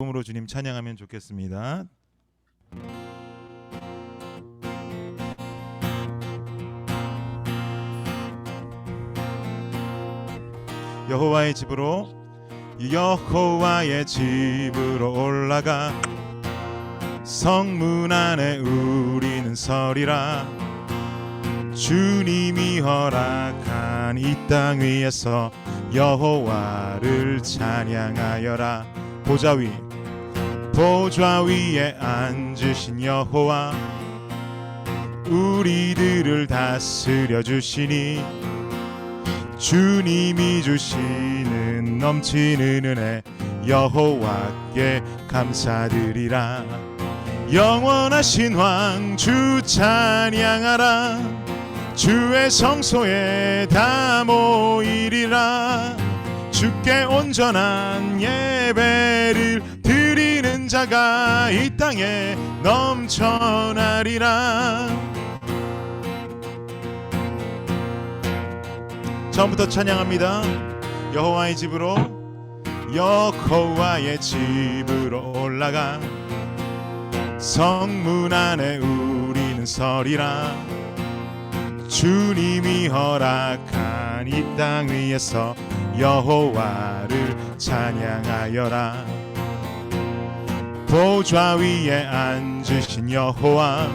으로 주님 찬양하면 좋겠습니다. 여호와의 집으로 올라가 성문 안에 우리는 서리라. 주님이 허락한 이 땅 위에서 여호와를 찬양하여라. 보좌 위에 앉으신 여호와, 우리들을 다스려 주시니 주님이 주시는 넘치는 은혜 여호와께 감사드리라. 영원하신 왕 주 찬양하라. 주의 성소에 다 모이리라. 주께 온전한 예배를 드리는 자가 이 땅에 넘쳐나리라. 처음부터 찬양합니다. 여호와의 집으로 올라가 성문 안에 우리는 서리라. 주님이 허락한 이 땅 위에서 여호와를 찬양하여라. 보좌 위에 앉으신 여호와,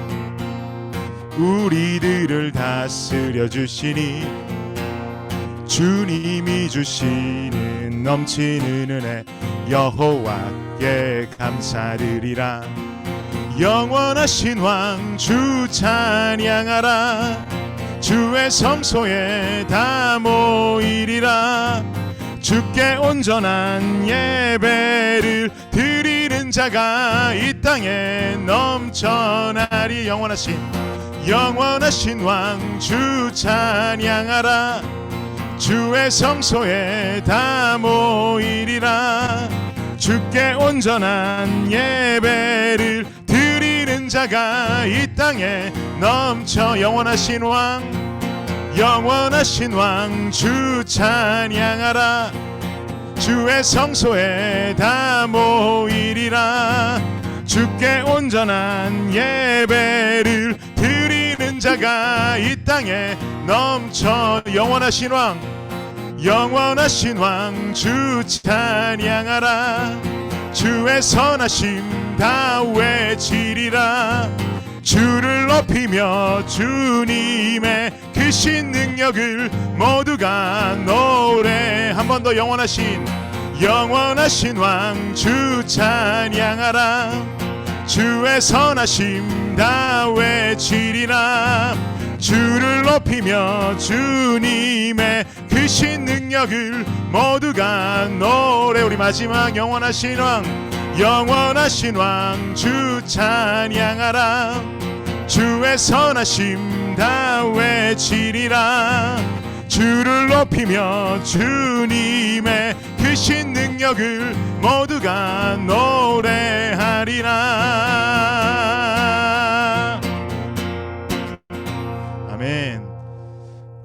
우리들을 다스려 주시니 주님이 주시는 넘치는 은혜 여호와께 감사드리라. 영원하신 왕 주 찬양하라. 주의 성소에 다 모이리라. 주께 온전한 예배를 드리는 자가 이 땅에 넘쳐나리. 영원하신 왕 주 찬양하라. 주의 성소에 다 모이리라. 주께 온전한 예배를 드리는 자가 이 땅에 넘쳐. 영원하신 왕 주 찬양하라. 주의 성소에 다 모이리라. 주께 온전한 예배를 드리는 자가 이 땅에 넘쳐. 영원하신 왕 주 찬양하라. 주의 선하심 다 외치리라. 주를 높이며 주님의 크신 능력을 모두가 노래. 한 번 더. 영원하신 왕 주 찬양하라. 주의 선하심 다 외치리라. 주를 높이며 주님의 크신 능력을 모두가 노래. 우리 마지막. 영원하신 왕 주 찬양하라. 주의 선하심 다 외치리라. 주를 높이며 주님의 크신 능력을 모두가 노래하리라. 아멘.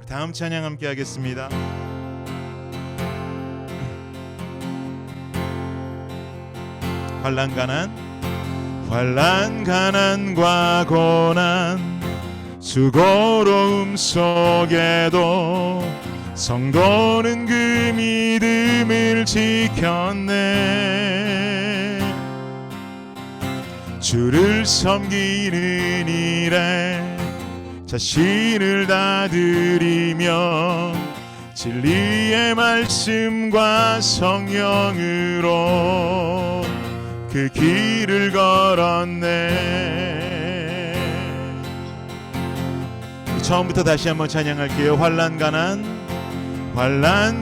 다음 찬양 함께 하겠습니다. 환난 가난과 고난 수고로움 속에도 성도는 그 믿음을 지켰네. 주를 섬기는 일에 자신을 다 드리며 진리의 말씀과 성령으로 그 길을 걸었네. 처음부터 다시 한번 찬양할게요. 환난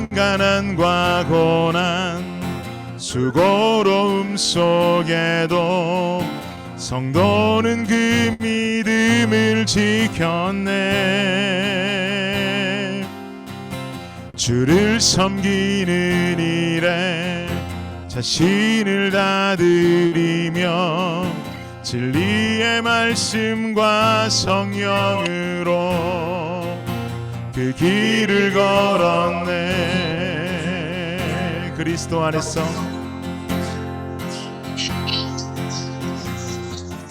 가난과 고난 수고로움 속에도 성도는 그 믿음을 지켰네. 주를 섬기는 일에 자신을 다 드리며 진리의 말씀과 성령으로 그 길을 걸었네. 그리스도 안에서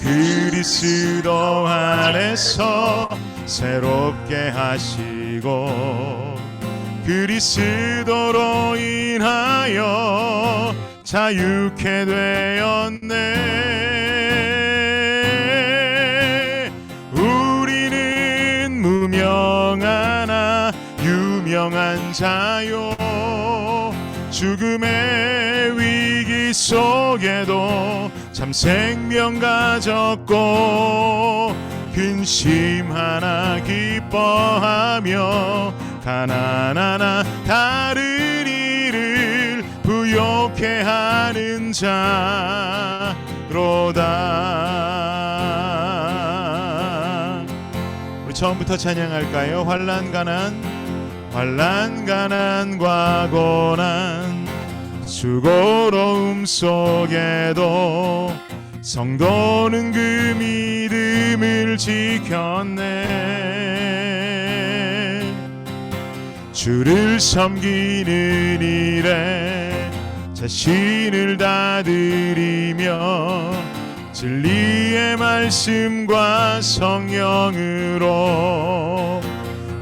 그리스도 안에서 새롭게 하시고 그리스도로 인하여 자유케 되었네. 우리는 무명하나 유명한 자요, 죽음의 위기 속에도 참 생명 가졌고 근심하나 기뻐하며 가난하나 다른 이를 부욕해 하는 자로다. 우리 처음부터 찬양할까요? 환난 가난과 고난 수고로움 속에도 성도는 그 믿음을 지켰네. 주를 섬기는 일에 자신을 다드리며 진리의 말씀과 성령으로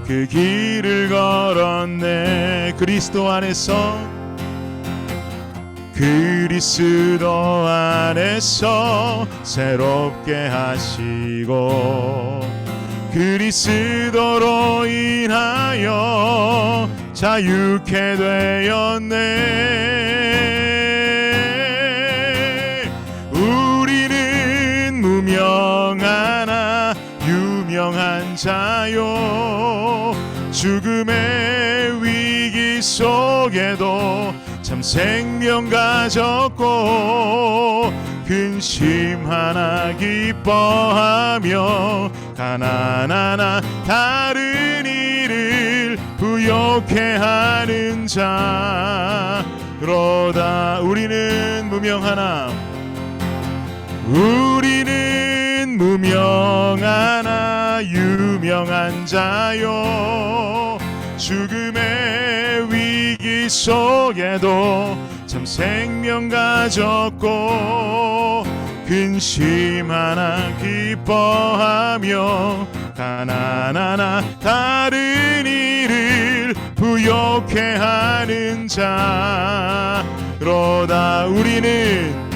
그 길을 걸었네. 그리스도 안에서 새롭게 하시고 그리스도로 인하여 자유케 되었네. 우리는 무명하나 유명한 자요, 죽음의 위기 속에도 참 생명 가졌고 근심하나 기뻐하며 가난하나 다른 이를 부욕해 하는 자로다. 우리는 무명하나 유명한 자요, 죽음의 위기 속에도 참 생명 가졌고 근심하나 기뻐하며 가난하나 다른 이를 부욕해 하는 자로다. 우리는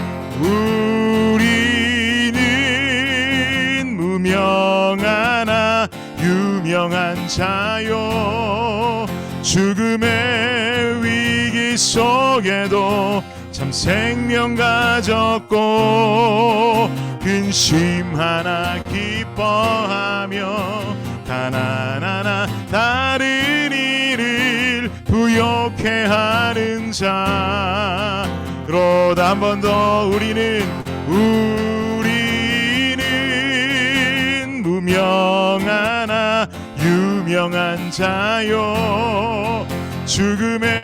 무명하나 유명한 자요, 죽음의 위기 속에도 참 생명 가졌고 근심하나 기뻐하며 가난하나 다른 이를 부욕해 하는 자로다. 한 번 더. 우리는 무명하나 유명한 자요, 죽음의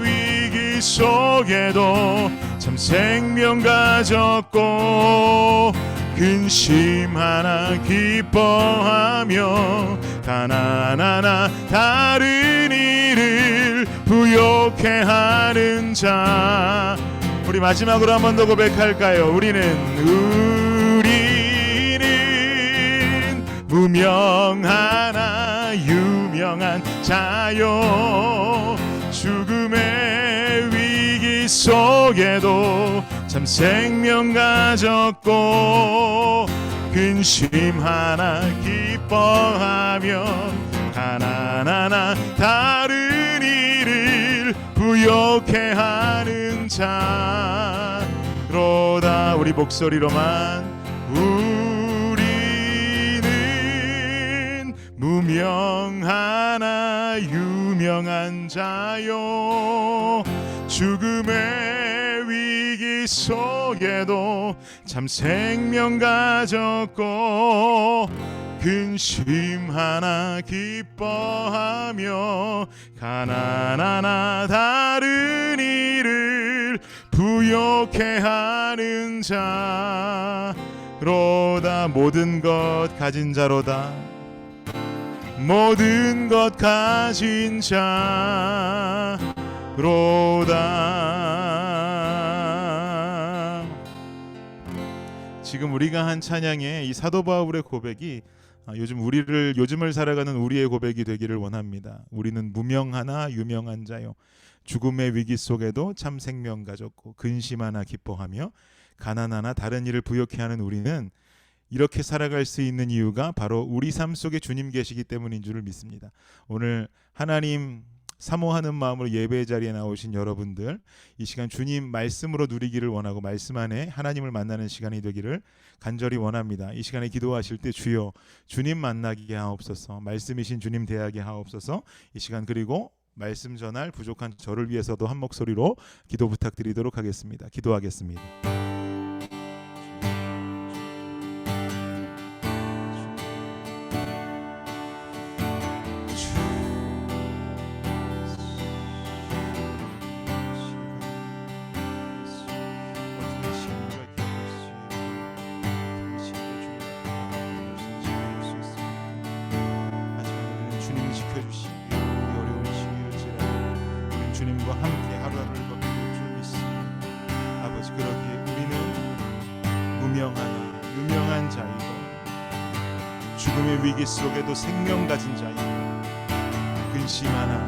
위기 속에도 참 생명 가졌고 근심하나 기뻐하며 가난하나 다른 이를 부욕해 하는 자. 우리 마지막으로 한 번 더 고백할까요? 우리는 무명하나 유명한 자요, 죽음의 위기 속에도 참 생명 가졌고 근심하나 기뻐하며 가난하나 다른 이를 부욕해 하는 자로다. 우리 목소리로만 무명하나 유명한 자요, 죽음의 위기 속에도 참 생명 가졌고 근심하나 기뻐하며 가난하나 다른 이를 부욕해 하는 자로다. 모든 것 가진 자로다. 모든 것 가진 자로다. 지금 우리가 한 찬양의 이 사도 바울의 고백이 요즘을 살아가는 우리의 고백이 되기를 원합니다. 우리는 무명하나 유명한 자요, 죽음의 위기 속에도 참 생명 가졌고 근심하나 기뻐하며 가난하나 다른 일을 부욕해 하는 우리는 이렇게 살아갈 수 있는 이유가 바로 우리 삶 속에 주님 계시기 때문인 줄을 믿습니다. 오늘 하나님 사모하는 마음으로 예배 자리에 나오신 여러분들, 이 시간 주님 말씀으로 누리기를 원하고 말씀 안에 하나님을 만나는 시간이 되기를 간절히 원합니다. 이 시간에 기도하실 때 주여 주님 만나게 하옵소서, 말씀이신 주님 대하게 하옵소서. 이 시간 그리고 말씀 전할 부족한 저를 위해서도 한 목소리로 기도 부탁드리도록 하겠습니다. 기도하겠습니다. 주님과 함께 하루하루를 걷게 될 줄 믿습니다. 아버지, 그러기에 우리는 무명하나 유명한 자이고 죽음의 위기 속에도 생명 가진 자이고 근심하나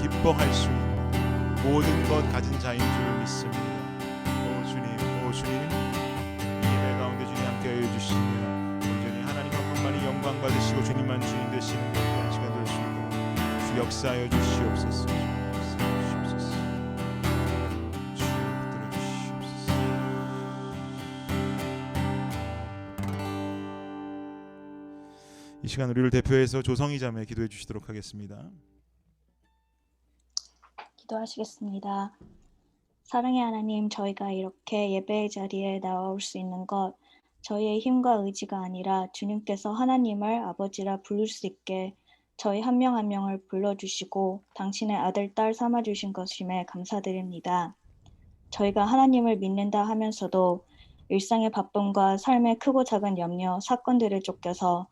기뻐할 수 있는 모든 것 가진 자인 줄 믿습니다. 오 주님, 이 예배 가운데 주님 함께하여 주시며 온전히 하나님 한 분만이 영광 받으시고 주님만 주인 되시는 귀한 시간 될 수 있도록 주 역사하여 주시옵소서. 이 시간 우리를 대표해서 조성희 자매 기도해 주시도록 하겠습니다. 기도하시겠습니다. 사랑의 하나님, 저희가 이렇게 예배의 자리에 나올 수 있는 것, 저희의 힘과 의지가 아니라 주님께서 하나님을 아버지라 부를 수 있게 저희 한 명 한 명을 불러주시고 당신의 아들, 딸 삼아주신 것임에 감사드립니다. 저희가 하나님을 믿는다 하면서도 일상의 바쁨과 삶의 크고 작은 염려, 사건들에 쫓겨서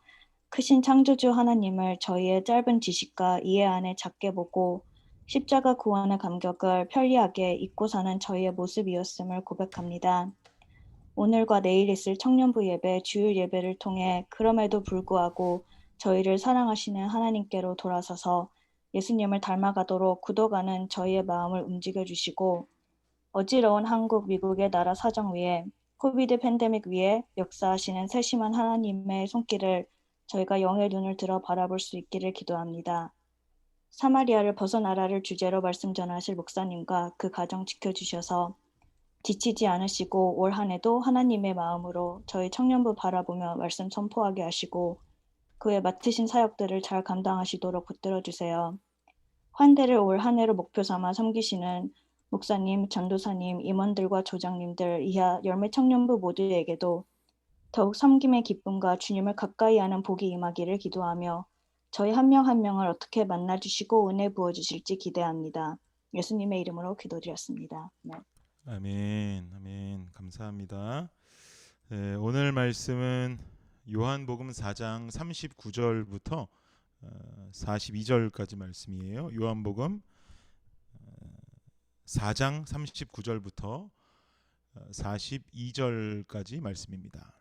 크신 창조주 하나님을 저희의 짧은 지식과 이해 안에 작게 보고 십자가 구원의 감격을 편리하게 잊고 사는 저희의 모습이었음을 고백합니다. 오늘과 내일 있을 청년부 예배, 주일 예배를 통해 그럼에도 불구하고 저희를 사랑하시는 하나님께로 돌아서서 예수님을 닮아가도록 굳어가는 저희의 마음을 움직여주시고 어지러운 한국, 미국의 나라 사정 위에 코비드 팬데믹 위에 역사하시는 세심한 하나님의 손길을 저희가 영의 눈을 들어 바라볼 수 있기를 기도합니다. 사마리아를 벗어나라를 주제로 말씀 전하실 목사님과 그 가정 지켜주셔서 지치지 않으시고 올 한 해도 하나님의 마음으로 저희 청년부 바라보며 말씀 선포하게 하시고 그의 맡으신 사역들을 잘 감당하시도록 붙들어주세요. 환대를 올 한 해로 목표 삼아 섬기시는 목사님, 전도사님, 임원들과 조장님들 이하 열매 청년부 모두에게도 더욱 섬김의 기쁨과 주님을 가까이 하는 복이 임하기를 기도하며 저희 한 명 한 명을 어떻게 만나주시고 은혜 부어주실지 기대합니다. 예수님의 이름으로 기도드렸습니다. 네. 아멘, 아멘. 감사합니다. 네, 오늘 말씀은 요한복음 4장 39절부터 42절까지 말씀이에요. 요한복음 4장 39절부터 42절까지 말씀입니다.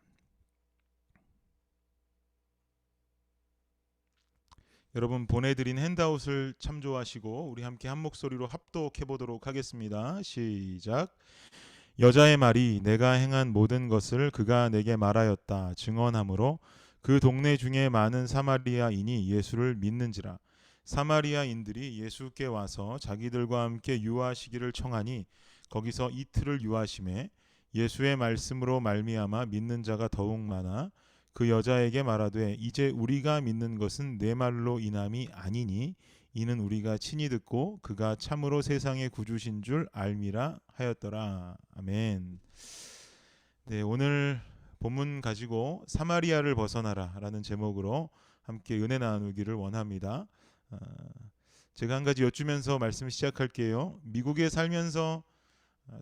여러분 보내드린 핸드아웃을 참조하시고 우리 함께 한 목소리로 합독해 보도록 하겠습니다. 시작. 여자의 말이 내가 행한 모든 것을 그가 내게 말하였다 증언하므로 그 동네 중에 많은 사마리아인이 예수를 믿는지라. 사마리아인들이 예수께 와서 자기들과 함께 유하시기를 청하니 거기서 이틀을 유하심에 예수의 말씀으로 말미암아 믿는 자가 더욱 많아 그 여자에게 말하되 이제 우리가 믿는 것은 내 말로 인함이 아니니 이는 우리가 친히 듣고 그가 참으로 세상의 구주신 줄 알미라 하였더라. 아멘. 네, 오늘 본문 가지고 사마리아를 벗어나라 라는 제목으로 함께 은혜 나누기를 원합니다. 제가 한 가지 여쭈면서 말씀 시작할게요. 미국에 살면서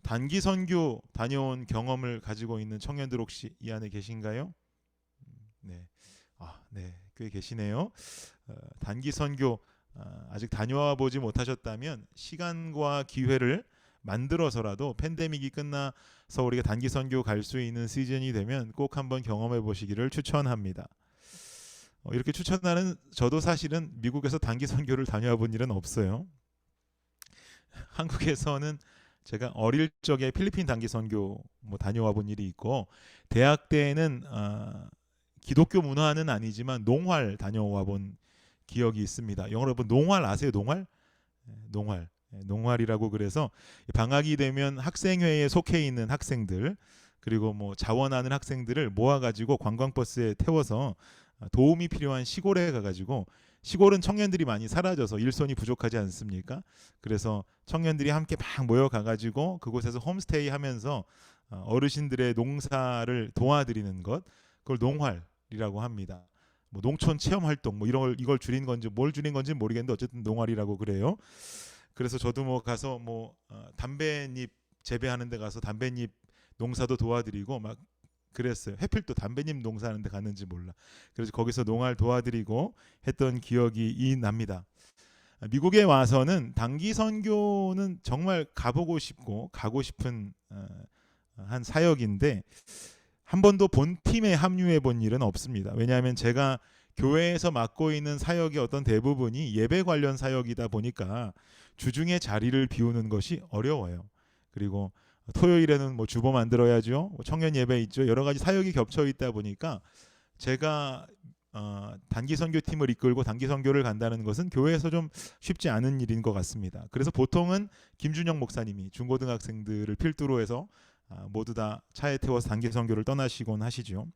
단기 선교 다녀온 경험을 가지고 있는 청년들 혹시 이 안에 계신가요? 네, 네, 꽤 계시네요. 단기 선교 아직 다녀와 보지 못하셨다면 시간과 기회를 만들어서라도 팬데믹이 끝나서 우리가 단기 선교 갈 수 있는 시즌이 되면 꼭 한번 경험해 보시기를 추천합니다. 이렇게 추천하는 저도 사실은 미국에서 단기 선교를 다녀와 본 일은 없어요. 한국에서는 제가 어릴 적에 필리핀 단기 선교 다녀와 본 일이 있고, 대학 때는 기독교 문화는 아니지만 농활 다녀와 본 기억이 있습니다. 여러분 농활 아세요? 농활? 농활. 농활이라고 그래서 방학이 되면 학생회에 속해 있는 학생들, 그리고 자원하는 학생들을 모아가지고 관광버스에 태워서 도움이 필요한 시골에 가가지고, 시골은 청년들이 많이 사라져서 일손이 부족하지 않습니까? 그래서 청년들이 함께 막 모여가가지고 그곳에서 홈스테이 하면서 어르신들의 농사를 도와드리는 것, 그걸 농활이라고 합니다. 농촌 체험 활동 이걸 줄인 건지 뭘 줄인 건지 모르겠는데 어쨌든 농활이라고 그래요. 그래서 저도 가서 담배잎 재배하는 데 가서 담배잎 농사도 도와드리고 막 그랬어요. 해필 또 담배잎 농사하는 데 갔는지 몰라. 그래서 거기서 농활 도와드리고 했던 기억이 납니다. 미국에 와서는 단기 선교는 정말 가보고 싶고 가고 싶은 한 사역인데, 한 번도 본 팀에 합류해 본 일은 없습니다. 왜냐하면 제가 교회에서 맡고 있는 사역의 어떤 대부분이 예배 관련 사역이다 보니까 주중에 자리를 비우는 것이 어려워요. 그리고 토요일에는 주보 만들어야죠. 청년 예배 있죠. 여러 가지 사역이 겹쳐 있다 보니까 제가 단기 선교팀을 이끌고 단기 선교를 간다는 것은 교회에서 좀 쉽지 않은 일인 것 같습니다. 그래서 보통은 김준영 목사님이 중고등학생들을 필두로 해서 모두 다 차에 태워서 단기 선교를 떠나시곤 하시죠.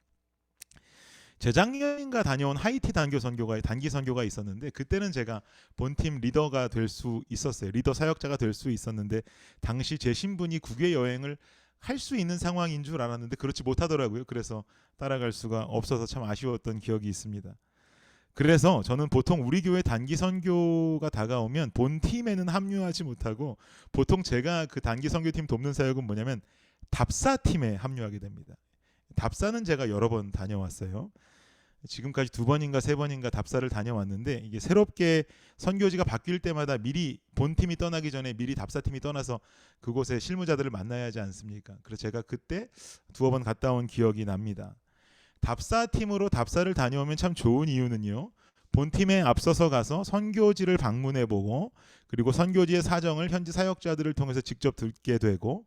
재작년인가 다녀온 하이티 단기 선교가 있었는데, 그때는 제가 본팀 리더가 될 수 있었어요. 리더 사역자가 될 수 있었는데, 당시 제 신분이 국외 여행을 할 수 있는 상황인 줄 알았는데 그렇지 못하더라고요. 그래서 따라갈 수가 없어서 참 아쉬웠던 기억이 있습니다. 그래서 저는 보통 우리 교회 단기 선교가 다가오면 본 팀에는 합류하지 못하고, 보통 제가 그 단기 선교팀 돕는 사역은 뭐냐면 답사 팀에 합류하게 됩니다. 답사는 제가 여러 번 다녀왔어요. 지금까지 2번인가 3번인가 답사를 다녀왔는데, 이게 새롭게 선교지가 바뀔 때마다 미리 본팀이 떠나기 전에 미리 답사팀이 떠나서 그곳에 실무자들을 만나야 하지 않습니까? 그래서 제가 그때 2번 갔다 온 기억이 납니다. 답사팀으로 답사를 다녀오면 참 좋은 이유는요, 본팀에 앞서서 가서 선교지를 방문해보고, 그리고 선교지의 사정을 현지 사역자들을 통해서 직접 듣게 되고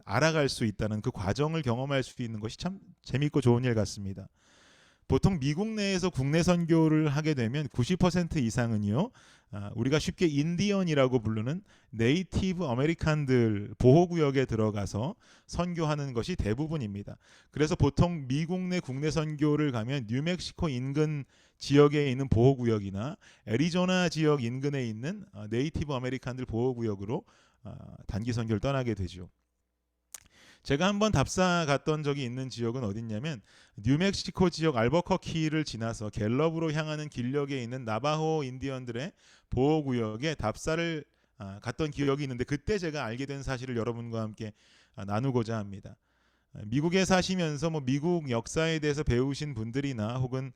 알아갈 수 있다는 그 과정을 경험할 수 있는 것이 참 재밌고 좋은 일 같습니다. 보통 미국 내에서 국내 선교를 하게 되면 90% 이상은요, 우리가 쉽게 인디언이라고 부르는 네이티브 아메리칸들 보호구역에 들어가서 선교하는 것이 대부분입니다. 그래서 보통 미국 내 국내 선교를 가면 뉴멕시코 인근 지역에 있는 보호구역이나 애리조나 지역 인근에 있는 네이티브 아메리칸들 보호구역으로 단기 선교를 떠나게 되죠. 제가 한번 답사 갔던 적이 있는 지역은 어딨냐면 뉴멕시코 지역 알버커키를 지나서 갤럽으로 향하는 길역에 있는 나바호 인디언들의 보호구역에 답사를 갔던 기억이 있는데, 그때 제가 알게 된 사실을 여러분과 함께 나누고자 합니다. 미국에 사시면서 미국 역사에 대해서 배우신 분들이나 혹은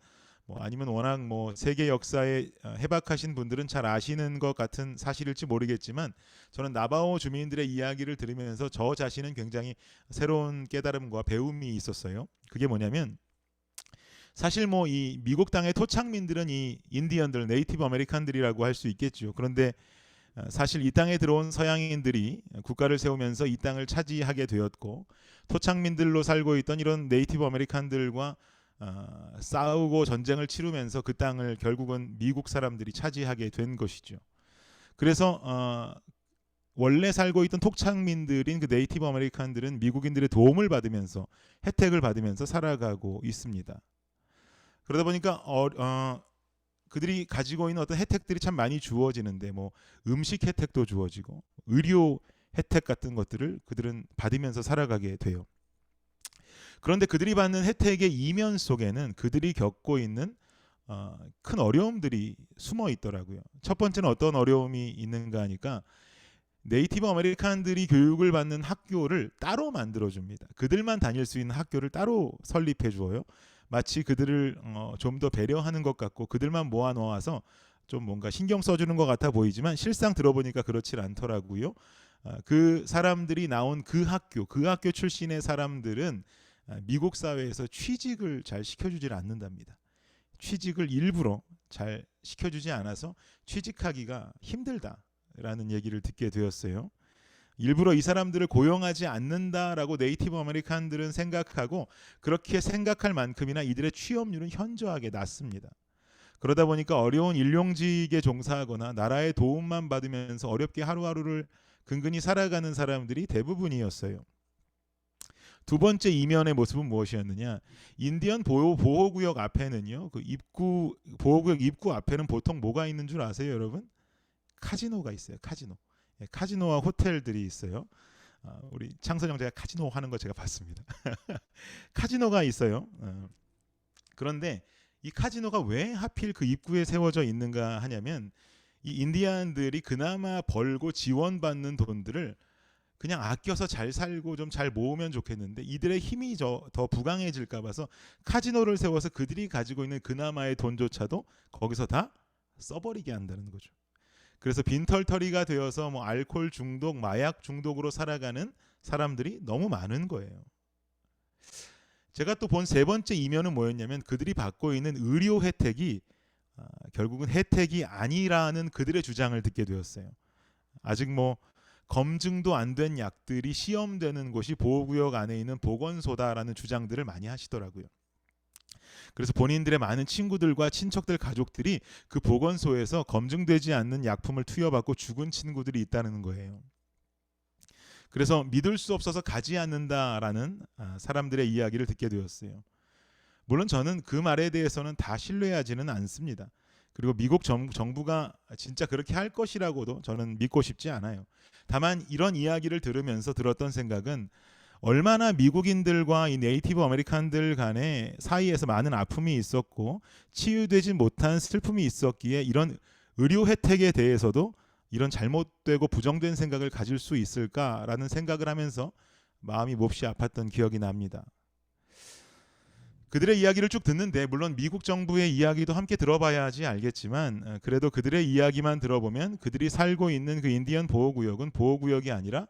아니면 워낙 세계 역사에 해박하신 분들은 잘 아시는 것 같은 사실일지 모르겠지만, 저는 나바호 주민들의 이야기를 들으면서 저 자신은 굉장히 새로운 깨달음과 배움이 있었어요. 그게 뭐냐면, 사실 이 미국 땅의 토착민들은 이 인디언들, 네이티브 아메리칸들이라고 할 수 있겠죠. 그런데 사실 이 땅에 들어온 서양인들이 국가를 세우면서 이 땅을 차지하게 되었고, 토착민들로 살고 있던 이런 네이티브 아메리칸들과 싸우고 전쟁을 치르면서 그 땅을 결국은 미국 사람들이 차지하게 된 것이죠. 그래서 원래 살고 있던 토착민들인 그 네이티브 아메리칸들은 미국인들의 도움을 받으면서 혜택을 받으면서 살아가고 있습니다. 그러다 보니까 그들이 가지고 있는 어떤 혜택들이 참 많이 주어지는데, 음식 혜택도 주어지고 의료 혜택 같은 것들을 그들은 받으면서 살아가게 돼요. 그런데 그들이 받는 혜택의 이면 속에는 그들이 겪고 있는 큰 어려움들이 숨어 있더라고요. 첫 번째는 어떤 어려움이 있는가 하니까, 네이티브 아메리칸들이 교육을 받는 학교를 따로 만들어줍니다. 그들만 다닐 수 있는 학교를 따로 설립해 주어요. 마치 그들을 좀 더 배려하는 것 같고 그들만 모아 놓아서 좀 뭔가 신경 써주는 것 같아 보이지만, 실상 들어보니까 그렇지 않더라고요. 그 사람들이 나온 그 학교 출신의 사람들은 미국 사회에서 취직을 잘 시켜주질 않는답니다. 취직을 일부러 잘 시켜주지 않아서 취직하기가 힘들다라는 얘기를 듣게 되었어요. 일부러 이 사람들을 고용하지 않는다라고 네이티브 아메리칸들은 생각하고 그렇게 생각할 만큼이나 이들의 취업률은 현저하게 낮습니다. 그러다 보니까 어려운 일용직에 종사하거나 나라의 도움만 받으면서 어렵게 하루하루를 근근히 살아가는 사람들이 대부분이었어요. 두 번째 이면의 모습은 무엇이었느냐? 인디언 보호구역 앞에는요, 그 보호구역 입구 앞에는 보통 뭐가 있는 줄 아세요, 여러분? 카지노가 있어요. 카지노. 카지노와 호텔들이 있어요. 우리 창선 형제가 카지노 하는 거 제가 봤습니다. 카지노가 있어요. 그런데 이 카지노가 왜 하필 그 입구에 세워져 있는가 하냐면 이 인디안들이 그나마 벌고 지원받는 돈들을 그냥 아껴서 잘 살고 좀 잘 모으면 좋겠는데 이들의 힘이 더 부강해질까 봐서 카지노를 세워서 그들이 가지고 있는 그나마의 돈조차도 거기서 다 써버리게 한다는 거죠. 그래서 빈털터리가 되어서 뭐 알코올 중독, 마약 중독으로 살아가는 사람들이 너무 많은 거예요. 제가 또 본 세 번째 이면은 뭐였냐면 그들이 받고 있는 의료 혜택이 결국은 혜택이 아니라는 그들의 주장을 듣게 되었어요. 아직 뭐 검증도 안 된 약들이 시험되는 곳이 보호구역 안에 있는 보건소다라는 주장들을 많이 하시더라고요. 그래서 본인들의 많은 친구들과 친척들 가족들이 그 보건소에서 검증되지 않는 약품을 투여받고 죽은 친구들이 있다는 거예요. 그래서 믿을 수 없어서 가지 않는다라는 사람들의 이야기를 듣게 되었어요. 물론 저는 그 말에 대해서는 다 신뢰하지는 않습니다. 그리고 미국 정부가 진짜 그렇게 할 것이라고도 저는 믿고 싶지 않아요. 다만 이런 이야기를 들으면서 들었던 생각은 얼마나 미국인들과 이 네이티브 아메리칸들 간의 사이에서 많은 아픔이 있었고 치유되지 못한 슬픔이 있었기에 이런 의료 혜택에 대해서도 이런 잘못되고 부정된 생각을 가질 수 있을까라는 생각을 하면서 마음이 몹시 아팠던 기억이 납니다. 그들의 이야기를 쭉 듣는데 물론 미국 정부의 이야기도 함께 들어봐야지 알겠지만 그래도 그들의 이야기만 들어보면 그들이 살고 있는 그 인디언 보호구역은 보호구역이 아니라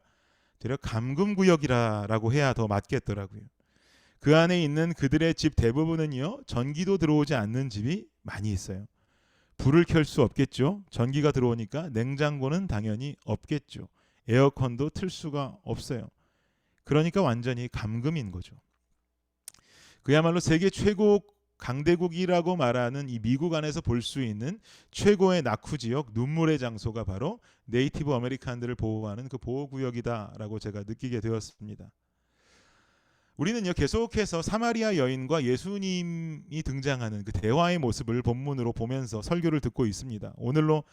되려 감금구역이라고 해야 더 맞겠더라고요. 그 안에 있는 그들의 집 대부분은요 전기도 들어오지 않는 집이 많이 있어요. 불을 켤 수 없겠죠. 전기가 들어오니까 냉장고는 당연히 없겠죠. 에어컨도 틀 수가 없어요. 그러니까 완전히 감금인 거죠. 그야말로 세계 최고 강대국이라고 말하는 이 미국 안에서 볼 수 있는 최고의 낙후 지역, 눈물의 장소가 바로 네이티브 아메리칸들을 보호하는 그 보호구역이다라고 제가 느끼게 되었습니다. 우리는요 계속해서 사마리아 여인과 예수님이 등장하는 그 대화의 모습을 본문으로 보면서 설교를 듣고 있습니다. 오늘로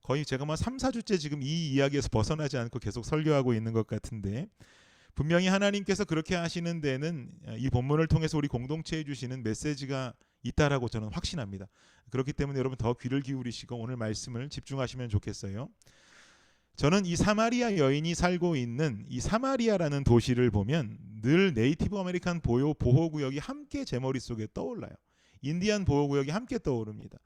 거의 제가 3, 4주째 지금 이 이야기에서 벗어나지 않고 계속 설교하고 있는 것 같은데 분명히 하나님께서 그렇게 하시는 데는 이 본문을 통해서 우리 공동체에 주시는 메시지가 있다라고 저는 확신합니다. 그렇기 때문에 여러분 더 귀를 기울이시고 오늘 말씀을 집중하시면 좋겠어요. 저는 이 사마리아 여인이 살고 있는 이 사마리아라는 도시를 보면 늘 네이티브 아메리칸 보호구역이 함께 제 머릿속에 떠올라요. 인디안 보호구역이 함께 떠오릅니다.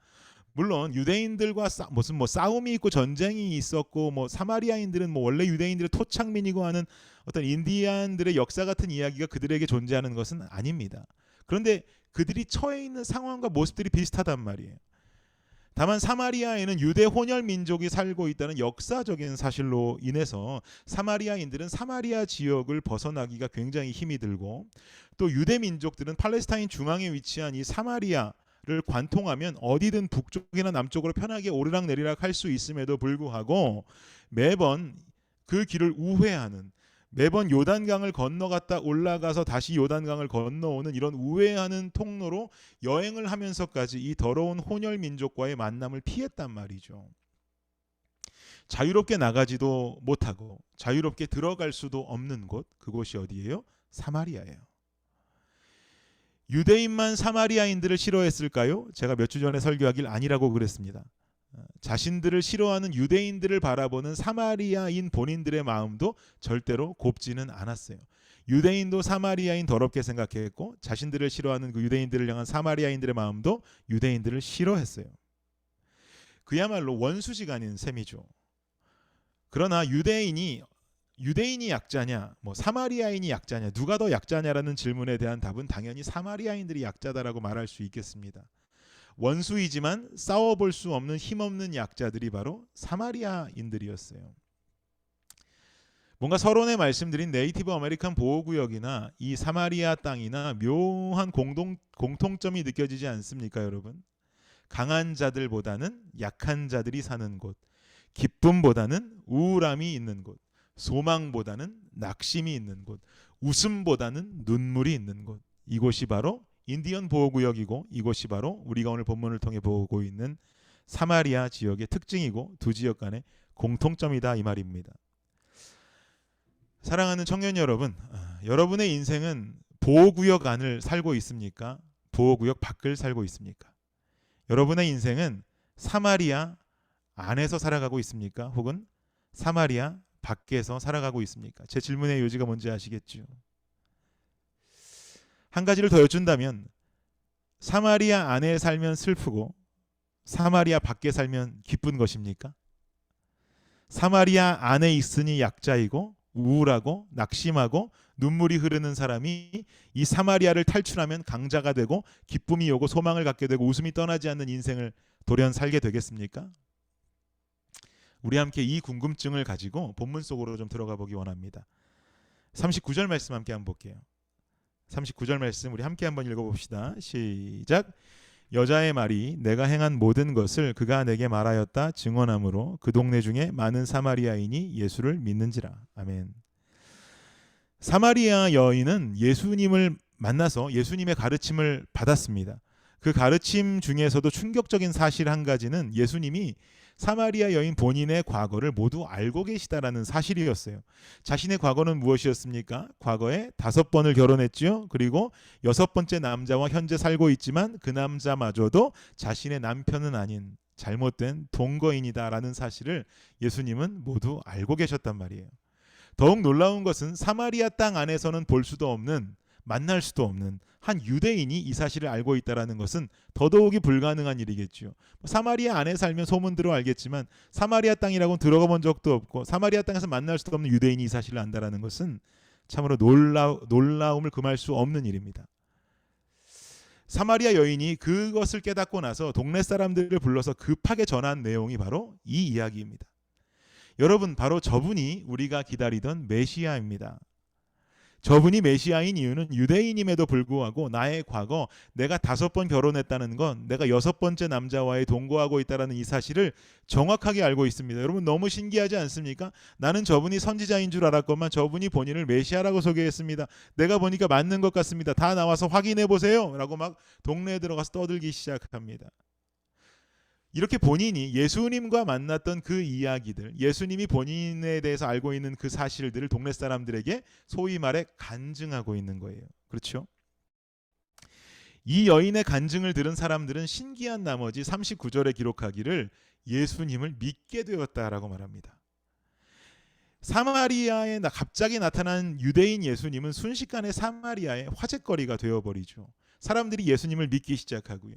물론 유대인들과 무슨 싸움이 있고 전쟁이 있었고 사마리아인들은 원래 유대인들의 토착민이고 하는 어떤 인디안들의 역사 같은 이야기가 그들에게 존재하는 것은 아닙니다. 그런데 그들이 처해 있는 상황과 모습들이 비슷하단 말이에요. 다만 사마리아에는 유대 혼혈 민족이 살고 있다는 역사적인 사실로 인해서 사마리아인들은 사마리아 지역을 벗어나기가 굉장히 힘이 들고 또 유대 민족들은 팔레스타인 중앙에 위치한 이 사마리아를 관통하면 어디든 북쪽이나 남쪽으로 편하게 오르락내리락 할 수 있음에도 불구하고 매번 그 길을 우회하는 매번 요단강을 건너갔다 올라가서 다시 요단강을 건너오는 이런 우회하는 통로로 여행을 하면서까지 이 더러운 혼혈 민족과의 만남을 피했단 말이죠. 자유롭게 나가지도 못하고 자유롭게 들어갈 수도 없는 곳, 그곳이 어디예요? 사마리아예요. 유대인만 사마리아인들을 싫어했을까요? 제가 몇 주 전에 설교하길 아니라고 그랬습니다. 자신들을 싫어하는 유대인들을 바라보는 사마리아인 본인들의 마음도 절대로 곱지는 않았어요. 유대인도 사마리아인 더럽게 생각했고 자신들을 싫어하는 그 유대인들을 향한 사마리아인들의 마음도 유대인들을 싫어했어요. 그야말로 원수지간인 셈이죠. 그러나 유대인이 유대인이 약자냐, 뭐 사마리아인이 약자냐, 누가 더 약자냐라는 질문에 대한 답은 당연히 사마리아인들이 약자다라고 말할 수 있겠습니다. 원수이지만 싸워볼 수 없는 힘없는 약자들이 바로 사마리아인들이었어요. 뭔가 서론에 말씀드린 네이티브 아메리칸 보호구역이나 이 사마리아 땅이나 묘한 공통점이 느껴지지 않습니까, 여러분? 강한 자들보다는 약한 자들이 사는 곳, 기쁨보다는 우울함이 있는 곳, 소망보다는 낙심이 있는 곳, 웃음보다는 눈물이 있는 곳. 이곳이 바로 인디언 보호구역이고 이곳이 바로 우리가 오늘 본문을 통해 보고 있는 사마리아 지역의 특징이고 두 지역 간의 공통점이다 이 말입니다. 사랑하는 청년 여러분, 여러분의 인생은 보호구역 안을 살고 있습니까? 보호구역 밖을 살고 있습니까? 여러분의 인생은 사마리아 안에서 살아가고 있습니까? 혹은 사마리아 밖에서 살아가고 있습니까? 제 질문의 요지가 뭔지 아시겠죠? 한 가지를 더 여쭌다면 사마리아 안에 살면 슬프고 사마리아 밖에 살면 기쁜 것입니까? 사마리아 안에 있으니 약자이고 우울하고 낙심하고 눈물이 흐르는 사람이 이 사마리아를 탈출하면 강자가 되고 기쁨이 오고 소망을 갖게 되고 웃음이 떠나지 않는 인생을 돌연 살게 되겠습니까? 우리 함께 이 궁금증을 가지고 본문 속으로 좀 들어가 보기 원합니다. 39절 말씀 함께 한번 볼게요. 39절 말씀 우리 함께 한번 읽어봅시다. 시작. 여자의 말이 내가 행한 모든 것을 그가 내게 말하였다 증언하므로 그 동네 중에 많은 사마리아인이 예수를 믿는지라. 아멘. 사마리아 여인은 예수님을 만나서 예수님의 가르침을 받았습니다. 그 가르침 중에서도 충격적인 사실 한 가지는 예수님이 사마리아 여인 본인의 과거를 모두 알고 계시다라는 사실이었어요. 자신의 과거는 무엇이었습니까? 과거에 5번을 결혼했죠. 그리고 6번째 남자와 현재 살고 있지만 그 남자마저도 자신의 남편은 아닌 잘못된 동거인이다라는 사실을 예수님은 모두 알고 계셨단 말이에요. 더욱 놀라운 것은 사마리아 땅 안에서는 볼 수도 없는 만날 수도 없는 한 유대인이 이 사실을 알고 있다는 것은 더더욱이 불가능한 일이겠죠. 사마리아 안에 살면 소문대로 알겠지만 사마리아 땅이라고는 들어가 본 적도 없고 사마리아 땅에서 만날 수도 없는 유대인이 이 사실을 안다는 것은 참으로 놀라움을 금할 수 없는 일입니다. 사마리아 여인이 그것을 깨닫고 나서 동네 사람들을 불러서 급하게 전한 내용이 바로 이 이야기입니다. 여러분, 바로 저분이 우리가 기다리던 메시아입니다. 저분이 메시아인 이유는 유대인임에도 불구하고 나의 과거, 내가 5번 결혼했다는 건 내가 6번째 남자와의 동거하고 있다는 이 사실을 정확하게 알고 있습니다. 여러분 너무 신기하지 않습니까? 나는 저분이 선지자인 줄 알았건만 저분이 본인을 메시아라고 소개했습니다. 내가 보니까 맞는 것 같습니다. 다 나와서 확인해 보세요 라고 막 동네에 들어가서 떠들기 시작합니다. 이렇게 본인이 예수님과 만났던 그 이야기들, 예수님이 본인에 대해서 알고 있는 그 사실들을 동네 사람들에게 소위 말해 간증하고 있는 거예요. 그렇죠? 이 여인의 간증을 들은 사람들은 신기한 나머지 39절에 기록하기를 예수님을 믿게 되었다라고 말합니다. 사마리아에 갑자기 나타난 유대인 예수님은 순식간에 사마리아의 화제거리가 되어버리죠. 사람들이 예수님을 믿기 시작하고요.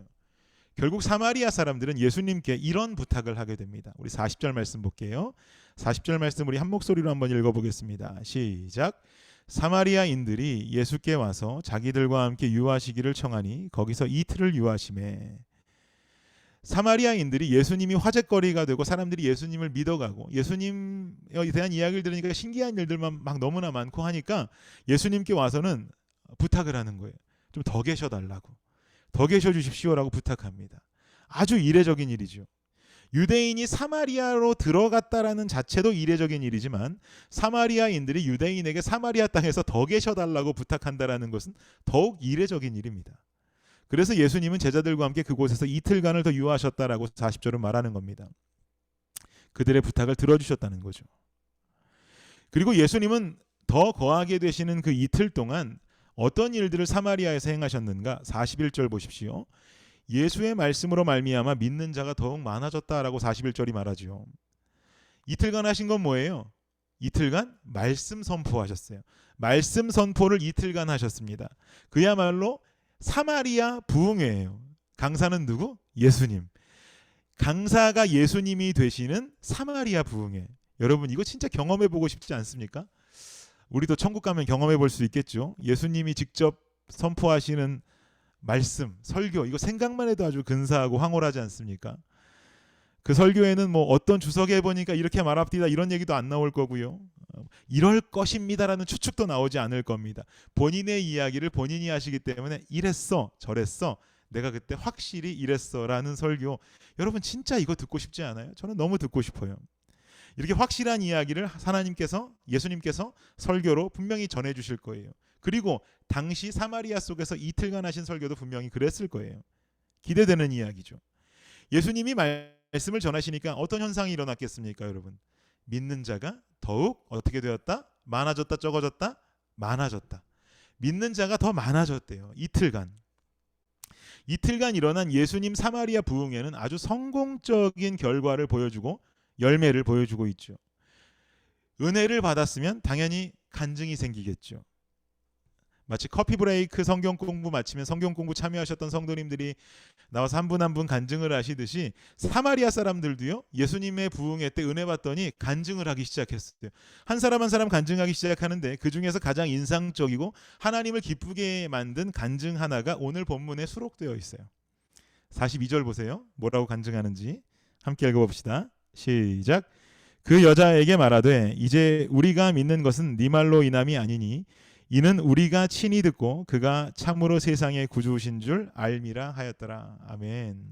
결국 사마리아 사람들은 예수님께 이런 부탁을 하게 됩니다. 우리 40절 말씀 볼게요. 40절 말씀 우리 한 목소리로 한번 읽어보겠습니다. 시작. 사마리아인들이 예수께 와서 자기들과 함께 유하시기를 청하니 거기서 이틀을 유하시매. 사마리아인들이 예수님이 화제거리가 되고 사람들이 예수님을 믿어가고 예수님에 대한 이야기를 들으니까 신기한 일들만 막 너무나 많고 하니까 예수님께 와서는 부탁을 하는 거예요. 좀 더 계셔달라고. 더 계셔 주십시오라고 부탁합니다. 아주 이례적인 일이죠. 유대인이 사마리아로 들어갔다라는 자체도 이례적인 일이지만 사마리아인들이 유대인에게 사마리아 땅에서 더 계셔달라고 부탁한다라는 것은 더욱 이례적인 일입니다. 그래서 예수님은 제자들과 함께 그곳에서 이틀간을 더 유하셨다라고 40절은 말하는 겁니다. 그들의 부탁을 들어주셨다는 거죠. 그리고 예수님은 더 거하게 되시는 그 이틀 동안 어떤 일들을 사마리아에서 행하셨는가? 41절 보십시오. 예수의 말씀으로 말미암아 믿는 자가 더욱 많아졌다라고 41절이 말하죠. 이틀간 하신 건 뭐예요? 이틀간 말씀 선포하셨어요. 말씀 선포를 이틀간 하셨습니다. 그야말로 사마리아 부흥회예요. 강사는 누구? 예수님. 강사가 예수님이 되시는 사마리아 부흥회. 여러분 이거 진짜 경험해 보고 싶지 않습니까? 우리도 천국 가면 경험해 볼 수 있겠죠. 예수님이 직접 선포하시는 말씀, 설교, 이거 생각만 해도 아주 근사하고 황홀하지 않습니까? 그 설교에는 뭐 어떤 주석에 보니까 이렇게 말합디다 이런 얘기도 안 나올 거고요. 이럴 것입니다라는 추측도 나오지 않을 겁니다. 본인의 이야기를 본인이 하시기 때문에 이랬어, 저랬어, 내가 그때 확실히 이랬어라는 설교. 여러분 진짜 이거 듣고 싶지 않아요? 저는 너무 듣고 싶어요. 이렇게 확실한 이야기를 하나님께서, 예수님께서 설교로 분명히 전해 주실 거예요. 그리고 당시 사마리아 속에서 이틀간 하신 설교도 분명히 그랬을 거예요. 기대되는 이야기죠. 예수님이 말씀을 전하시니까 어떤 현상이 일어났겠습니까, 여러분? 믿는 자가 더욱 어떻게 되었다? 많아졌다, 적어졌다? 많아졌다. 믿는 자가 더 많아졌대요. 이틀간 일어난 예수님 사마리아 부흥회는 아주 성공적인 결과를 보여주고 열매를 보여주고 있죠. 은혜를 받았으면 당연히 간증이 생기겠죠. 마치 커피 브레이크 성경 공부 마치면 성경 공부 참여하셨던 성도님들이 나와서 한 분 한 분 간증을 하시듯이 사마리아 사람들도요, 예수님의 부흥회 때 은혜 받더니 간증을 하기 시작했어요. 한 사람 한 사람 간증하기 시작하는데 그 중에서 가장 인상적이고 하나님을 기쁘게 만든 간증 하나가 오늘 본문에 수록되어 있어요. 42절 보세요. 뭐라고 간증하는지 함께 읽어봅시다. 시작. 그 여자에게 말하되 이제 우리가 믿는 것은 네 말로 인함이 아니니 이는 우리가 친히 듣고 그가 참으로 세상의 구주신 줄 알미라 하였더라. 아멘.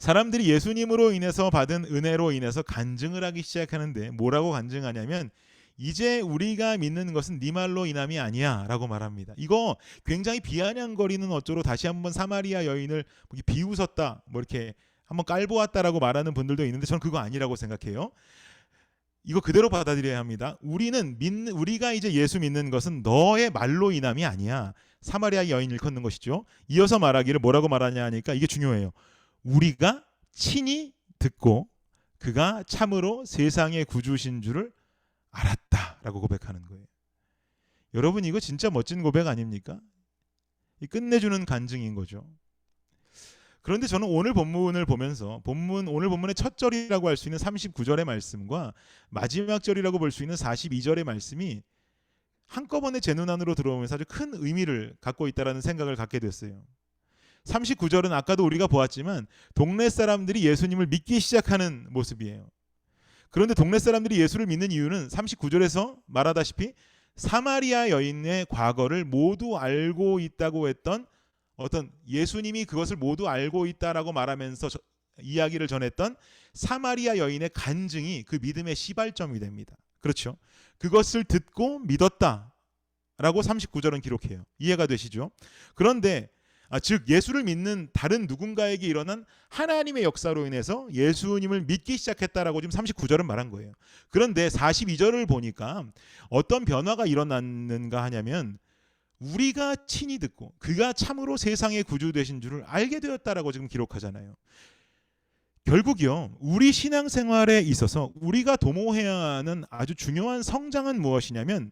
사람들이 예수님으로 인해서 받은 은혜로 인해서 간증을 하기 시작하는데 뭐라고 간증하냐면 이제 우리가 믿는 것은 네 말로 인함이 아니야 라고 말합니다. 이거 굉장히 비아냥거리는 어조로 다시 한번 사마리아 여인을 비웃었다, 뭐 이렇게 한번 깔보았다라고 말하는 분들도 있는데 저는 그거 아니라고 생각해요. 이거 그대로 받아들여야 합니다. 우리가 이제 예수 믿는 것은 너의 말로 인함이 아니야. 사마리아 여인 일컫는 것이죠. 이어서 말하기를 뭐라고 말하냐 하니까 이게 중요해요. 우리가 친히 듣고 그가 참으로 세상의 구주신 줄을 알았다라고 고백하는 거예요. 여러분 이거 진짜 멋진 고백 아닙니까? 끝내주는 간증인 거죠. 그런데 저는 오늘 본문을 보면서 오늘 본문의 첫 절이라고 할 수 있는 39절의 말씀과 마지막 절이라고 볼 수 있는 42절의 말씀이 한꺼번에 제 눈 안으로 들어오면서 아주 큰 의미를 갖고 있다는 생각을 갖게 됐어요. 39절은 아까도 우리가 보았지만 동네 사람들이 예수님을 믿기 시작하는 모습이에요. 그런데 동네 사람들이 예수를 믿는 이유는 39절에서 말하다시피 사마리아 여인의 과거를 모두 알고 있다고 했던 어떤 예수님이 그것을 모두 알고 있다라고 말하면서 이야기를 전했던 사마리아 여인의 간증이 그 믿음의 시발점이 됩니다. 그렇죠? 그것을 듣고 믿었다라고 39절은 기록해요. 이해가 되시죠? 그런데 즉 예수를 믿는 다른 누군가에게 일어난 하나님의 역사로 인해서 예수님을 믿기 시작했다라고 지금 39절은 말한 거예요. 그런데 42절을 보니까 어떤 변화가 일어났는가 하냐면 우리가 친히 듣고 그가 참으로 세상의 구주 되신 줄을 알게 되었다라고 지금 기록하잖아요. 결국요, 우리 신앙생활에 있어서 우리가 도모해야 하는 아주 중요한 성장은 무엇이냐면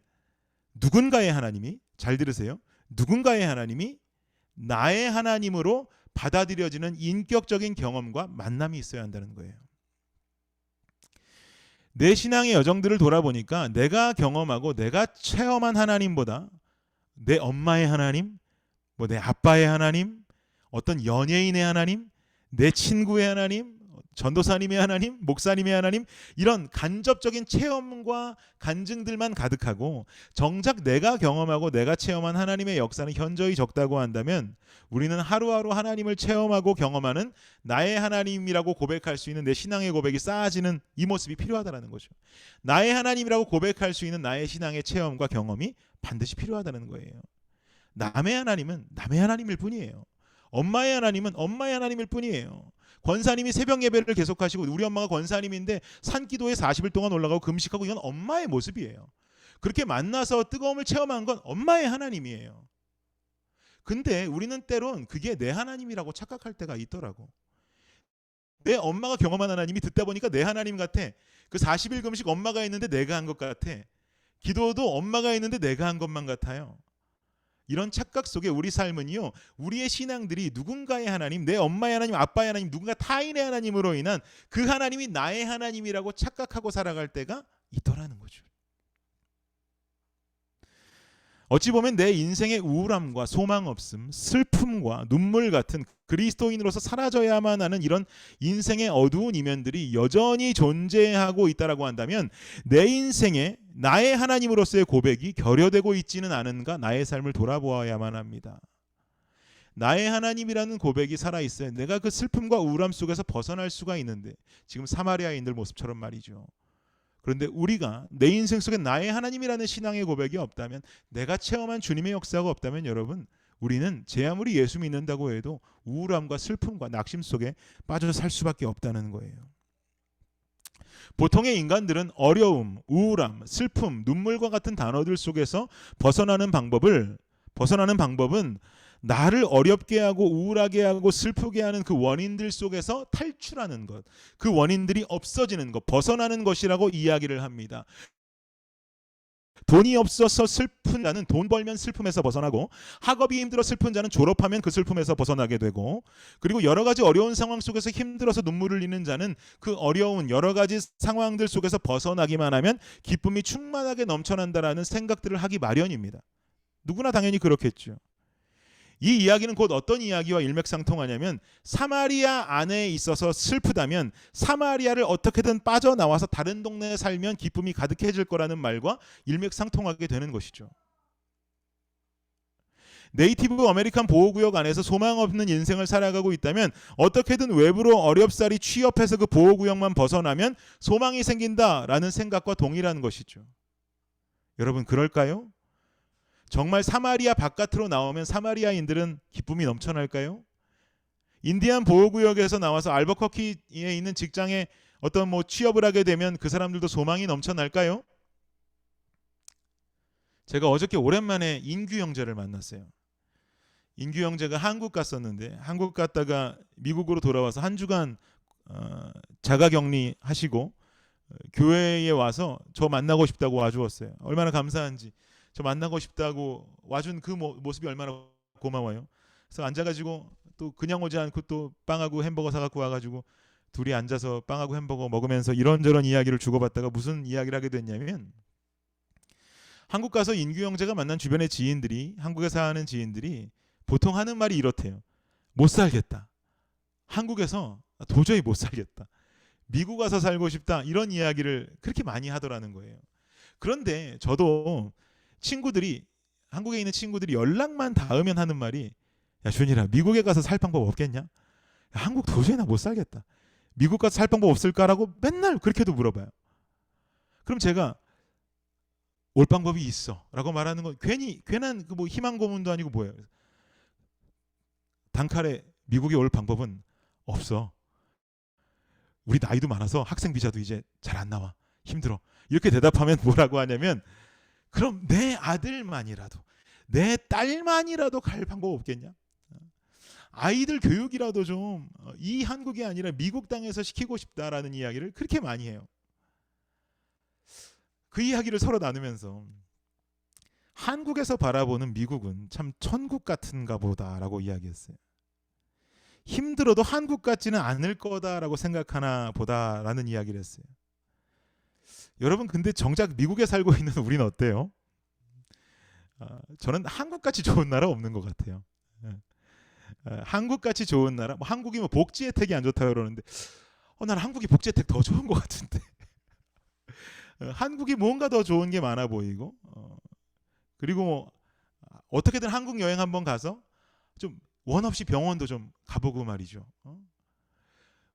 누군가의 하나님이, 잘 들으세요, 누군가의 하나님이 나의 하나님으로 받아들여지는 인격적인 경험과 만남이 있어야 한다는 거예요. 내 신앙의 여정들을 돌아보니까 내가 경험하고 내가 체험한 하나님보다 내 엄마의 하나님, 뭐 내 아빠의 하나님, 어떤 연예인의 하나님, 내 친구의 하나님, 전도사님의 하나님, 목사님의 하나님, 이런 간접적인 체험과 간증들만 가득하고 정작 내가 경험하고 내가 체험한 하나님의 역사는 현저히 적다고 한다면 우리는 하루하루 하나님을 체험하고 경험하는 나의 하나님이라고 고백할 수 있는 내 신앙의 고백이 쌓아지는 이 모습이 필요하다는 거죠. 나의 하나님이라고 고백할 수 있는 나의 신앙의 체험과 경험이 반드시 필요하다는 거예요. 남의 하나님은 남의 하나님일 뿐이에요. 엄마의 하나님은 엄마의 하나님일 뿐이에요. 권사님이 새벽 예배를 계속하시고 우리 엄마가 권사님인데 산기도에 40일 동안 올라가고 금식하고 이건 엄마의 모습이에요. 그렇게 만나서 뜨거움을 체험한 건 엄마의 하나님이에요. 근데 우리는 때론 그게 내 하나님이라고 착각할 때가 있더라고. 내 엄마가 경험한 하나님이 듣다 보니까 내 하나님 같아. 그 40일 금식 엄마가 했는데 내가 한 것 같아. 기도도 엄마가 했는데 내가 한 것만 같아요. 이런 착각 속에 우리 삶은요, 우리의 신앙들이 누군가의 하나님, 내 엄마의 하나님, 아빠의 하나님, 누군가 타인의 하나님으로 인한 그 하나님이 나의 하나님이라고 착각하고 살아갈 때가 있더라는 거죠. 어찌 보면 내 인생의 우울함과 소망 없음, 슬픔과 눈물 같은 그리스도인으로서 사라져야만 하는 이런 인생의 어두운 이면들이 여전히 존재하고 있다라고 한다면 내 인생에 나의 하나님으로서의 고백이 결여되고 있지는 않은가 나의 삶을 돌아보아야만 합니다. 나의 하나님이라는 고백이 살아있어야 내가 그 슬픔과 우울함 속에서 벗어날 수가 있는데, 지금 사마리아인들 모습처럼 말이죠. 그런데 우리가 내 인생 속에 나의 하나님이라는 신앙의 고백이 없다면, 내가 체험한 주님의 역사가 없다면 여러분, 우리는 제 아무리 예수 믿는다고 해도 우울함과 슬픔과 낙심 속에 빠져 살 수밖에 없다는 거예요. 보통의 인간들은 어려움, 우울함, 슬픔, 눈물과 같은 단어들 속에서 벗어나는 방법은 나를 어렵게 하고 우울하게 하고 슬프게 하는 그 원인들 속에서 탈출하는 것, 그 원인들이 없어지는 것, 벗어나는 것이라고 이야기를 합니다. 돈이 없어서 슬픈 자는 돈 벌면 슬픔에서 벗어나고, 학업이 힘들어 슬픈 자는 졸업하면 그 슬픔에서 벗어나게 되고, 그리고 여러 가지 어려운 상황 속에서 힘들어서 눈물을 흘리는 자는 그 어려운 여러 가지 상황들 속에서 벗어나기만 하면 기쁨이 충만하게 넘쳐난다라는 생각들을 하기 마련입니다. 누구나 당연히 그렇겠죠. 이 이야기는 곧 어떤 이야기와 일맥상통하냐면, 사마리아 안에 있어서 슬프다면 사마리아를 어떻게든 빠져나와서 다른 동네에 살면 기쁨이 가득해질 거라는 말과 일맥상통하게 되는 것이죠. 네이티브 아메리칸 보호구역 안에서 소망 없는 인생을 살아가고 있다면 어떻게든 외부로 어렵사리 취업해서 그 보호구역만 벗어나면 소망이 생긴다라는 생각과 동일한 것이죠. 여러분, 그럴까요? 정말 사마리아 바깥으로 나오면 사마리아인들은 기쁨이 넘쳐날까요? 인디안 보호구역에서 나와서 알버커키에 있는 직장에 어떤 취업을 하게 되면 그 사람들도 소망이 넘쳐날까요? 제가 어저께 오랜만에 인규 형제를 만났어요. 인규 형제가 한국 갔었는데, 한국 갔다가 미국으로 돌아와서 한 주간 자가격리 하시고 교회에 와서 저 만나고 싶다고 와주었어요. 얼마나 감사한지. 저 만나고 싶다고 와준 그 모습이 얼마나 고마워요. 그래서 앉아가지고 또 그냥 오지 않고 또 빵하고 햄버거 사갖고 와가지고 둘이 앉아서 빵하고 햄버거 먹으면서 이런저런 이야기를 주고받다가 무슨 이야기를 하게 됐냐면, 한국 가서 인규 형제가 만난 주변의 지인들이, 한국에 사는 지인들이 보통 하는 말이 이렇대요. 못 살겠다. 한국에서 도저히 못 살겠다. 미국 가서 살고 싶다. 이런 이야기를 그렇게 많이 하더라는 거예요. 그런데 저도 한국에 있는 친구들이 연락만 닿으면 하는 말이, 야 준이라, 미국에 가서 살 방법 없겠냐? 야, 한국 도저히 나 못 살겠다. 미국 가서 살 방법 없을까라고 맨날 그렇게도 물어봐요. 그럼 제가 올 방법이 있어 라고 말하는 건 괜한 그 희망 고문도 아니고 뭐예요. 단칼에 미국에 올 방법은 없어. 우리 나이도 많아서 학생 비자도 이제 잘 안 나와. 힘들어. 이렇게 대답하면 뭐라고 하냐면, 그럼 내 아들만이라도, 내 딸만이라도 갈 방법 없겠냐? 아이들 교육이라도 좀 이 한국이 아니라 미국 땅에서 시키고 싶다라는 이야기를 그렇게 많이 해요. 그 이야기를 서로 나누면서, 한국에서 바라보는 미국은 참 천국 같은가 보다라고 이야기했어요. 힘들어도 한국 같지는 않을 거다라고 생각하나 보다라는 이야기를 했어요. 여러분, 근데 정작 미국에 살고 있는 우리는 어때요? 저는 한국같이 좋은 나라 없는 것 같아요. 한국같이 좋은 나라, 한국이 복지 혜택이 안 좋다고 그러는데, 나는 한국이 복지 혜택 더 좋은 것 같은데. 한국이 뭔가 더 좋은 게 많아 보이고, 그리고 어떻게든 한국 여행 한번 가서 좀 원 없이 병원도 좀 가보고 말이죠.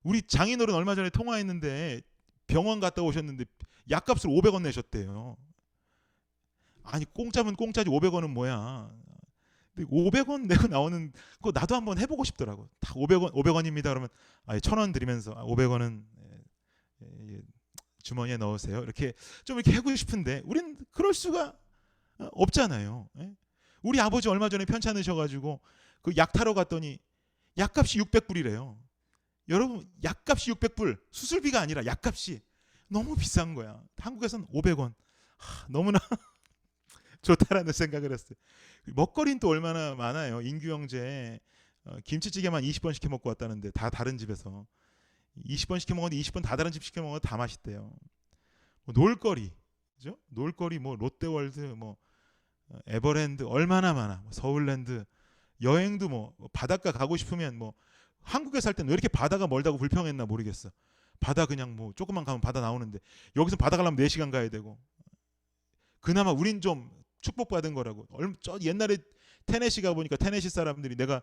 우리 장인어른 얼마 전에 통화했는데 병원 갔다 오셨는데 약값을 500원 내셨대요. 아니, 공짜면 공짜지 500원은 뭐야. 500원 내고 나오는 거 나도 한번 해보고 싶더라고. 다 500원입니다. 그러면 1,000원 드리면서 500원은 주머니에 넣으세요. 이렇게 좀 이렇게 해보고 싶은데 우린 그럴 수가 없잖아요. 우리 아버지 얼마 전에 편찮으셔가지고 그 약 타러 갔더니 약값이 600불이래요. 여러분, 약값이 600불, 수술비가 아니라 약값이 너무 비싼 거야. 한국에서는 500원. 너무나 좋다라는 생각을 했어요. 먹거리는 또 얼마나 많아요. 인규 형제 김치찌개만 20번 시켜 먹고 왔다는데 다 다른 집에서 20번 시켜 먹었는데 20번 다 다른 집 시켜 먹어도 다 맛있대요. 뭐 놀거리, 그죠? 놀거리 뭐 롯데월드, 뭐 에버랜드 얼마나 많아. 뭐 서울랜드 여행도 뭐 바닷가 가고 싶으면 뭐 한국에 살 때는 왜 이렇게 바다가 멀다고 불평했나 모르겠어. 바다 그냥 뭐 조금만 가면 바다 나오는데 여기서 바다 가려면 4시간 가야 되고. 그나마 우린 좀 축복받은 거라고. 저 옛날에 테네시 가 보니까 테네시 사람들이 내가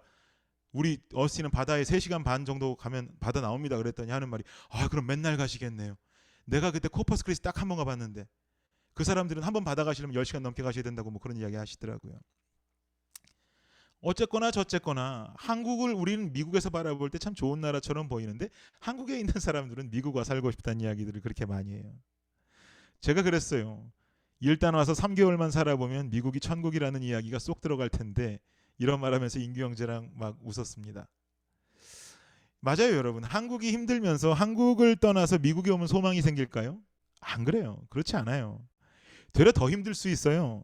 우리 어스틴은 바다에 3시간 반 정도 가면 바다 나옵니다 그랬더니 하는 말이 그럼 맨날 가시겠네요. 내가 그때 코퍼스 크리스티 딱 한 번 가봤는데 그 사람들은 한 번 바다 가시려면 10시간 넘게 가셔야 된다고 뭐 그런 이야기 하시더라고요. 어쨌거나 저쨌거나 한국을 우리는 미국에서 바라볼 때 참 좋은 나라처럼 보이는데 한국에 있는 사람들은 미국 와 살고 싶다는 이야기들을 그렇게 많이 해요. 제가 그랬어요. 일단 와서 3개월만 살아보면 미국이 천국이라는 이야기가 쏙 들어갈 텐데 이런 말하면서 인규 형제랑 막 웃었습니다. 맞아요 여러분. 한국이 힘들면서 한국을 떠나서 미국에 오면 소망이 생길까요? 안 그래요. 그렇지 않아요. 되려 더 힘들 수 있어요.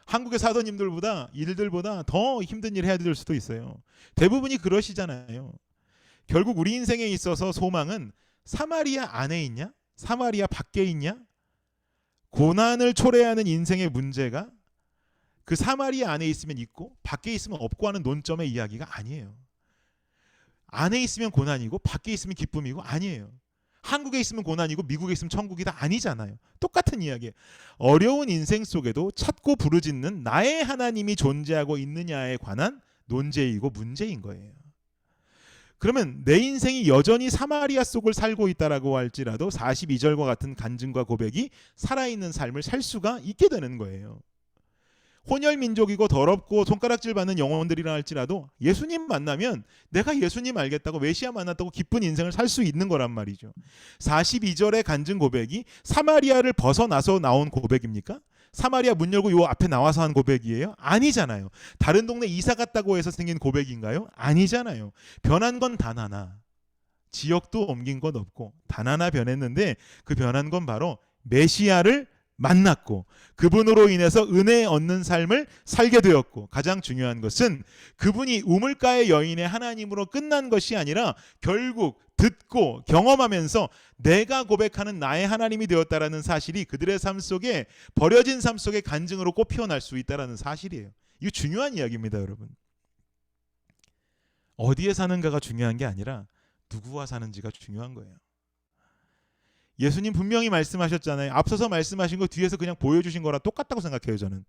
한국에 사던 일들보다 더 힘든 일 해야 될 수도 있어요. 대부분이 그러시잖아요. 결국 우리 인생에 있어서 소망은 사마리아 안에 있냐? 사마리아 밖에 있냐? 고난을 초래하는 인생의 문제가 그 사마리아 안에 있으면 있고 밖에 있으면 없고 하는 논점의 이야기가 아니에요. 안에 있으면 고난이고 밖에 있으면 기쁨이고 아니에요. 한국에 있으면 고난이고 미국에 있으면 천국이다 아니잖아요. 똑같은 이야기예요. 어려운 인생 속에도 찾고 부르짖는 나의 하나님이 존재하고 있느냐에 관한 논제이고 문제인 거예요. 그러면 내 인생이 여전히 사마리아 속을 살고 있다라고 할지라도 42절과 같은 간증과 고백이 살아있는 삶을 살 수가 있게 되는 거예요. 혼혈민족이고 더럽고 손가락질 받는 영혼들이라 할지라도 예수님 만나면 내가 예수님 알겠다고 메시아 만났다고 기쁜 인생을 살 수 있는 거란 말이죠. 42절의 간증 고백이 사마리아를 벗어나서 나온 고백입니까? 사마리아 문 열고 요 앞에 나와서 한 고백이에요? 아니잖아요. 다른 동네 이사 갔다고 해서 생긴 고백인가요? 아니잖아요. 변한 건 단 하나. 지역도 옮긴 것 없고 단 하나 변했는데 그 변한 건 바로 메시아를 만났고 그분으로 인해서 은혜 얻는 삶을 살게 되었고 가장 중요한 것은 그분이 우물가의 여인의 하나님으로 끝난 것이 아니라 결국 듣고 경험하면서 내가 고백하는 나의 하나님이 되었다라는 사실이 그들의 삶 속에 버려진 삶 속에 간증으로 꽃 피어날 수 있다라는 사실이에요. 이거 중요한 이야기입니다, 여러분. 어디에 사는가가 중요한 게 아니라 누구와 사는지가 중요한 거예요. 예수님 분명히 말씀하셨잖아요. 앞서서 말씀하신 거 뒤에서 그냥 보여주신 거랑 똑같다고 생각해요. 저는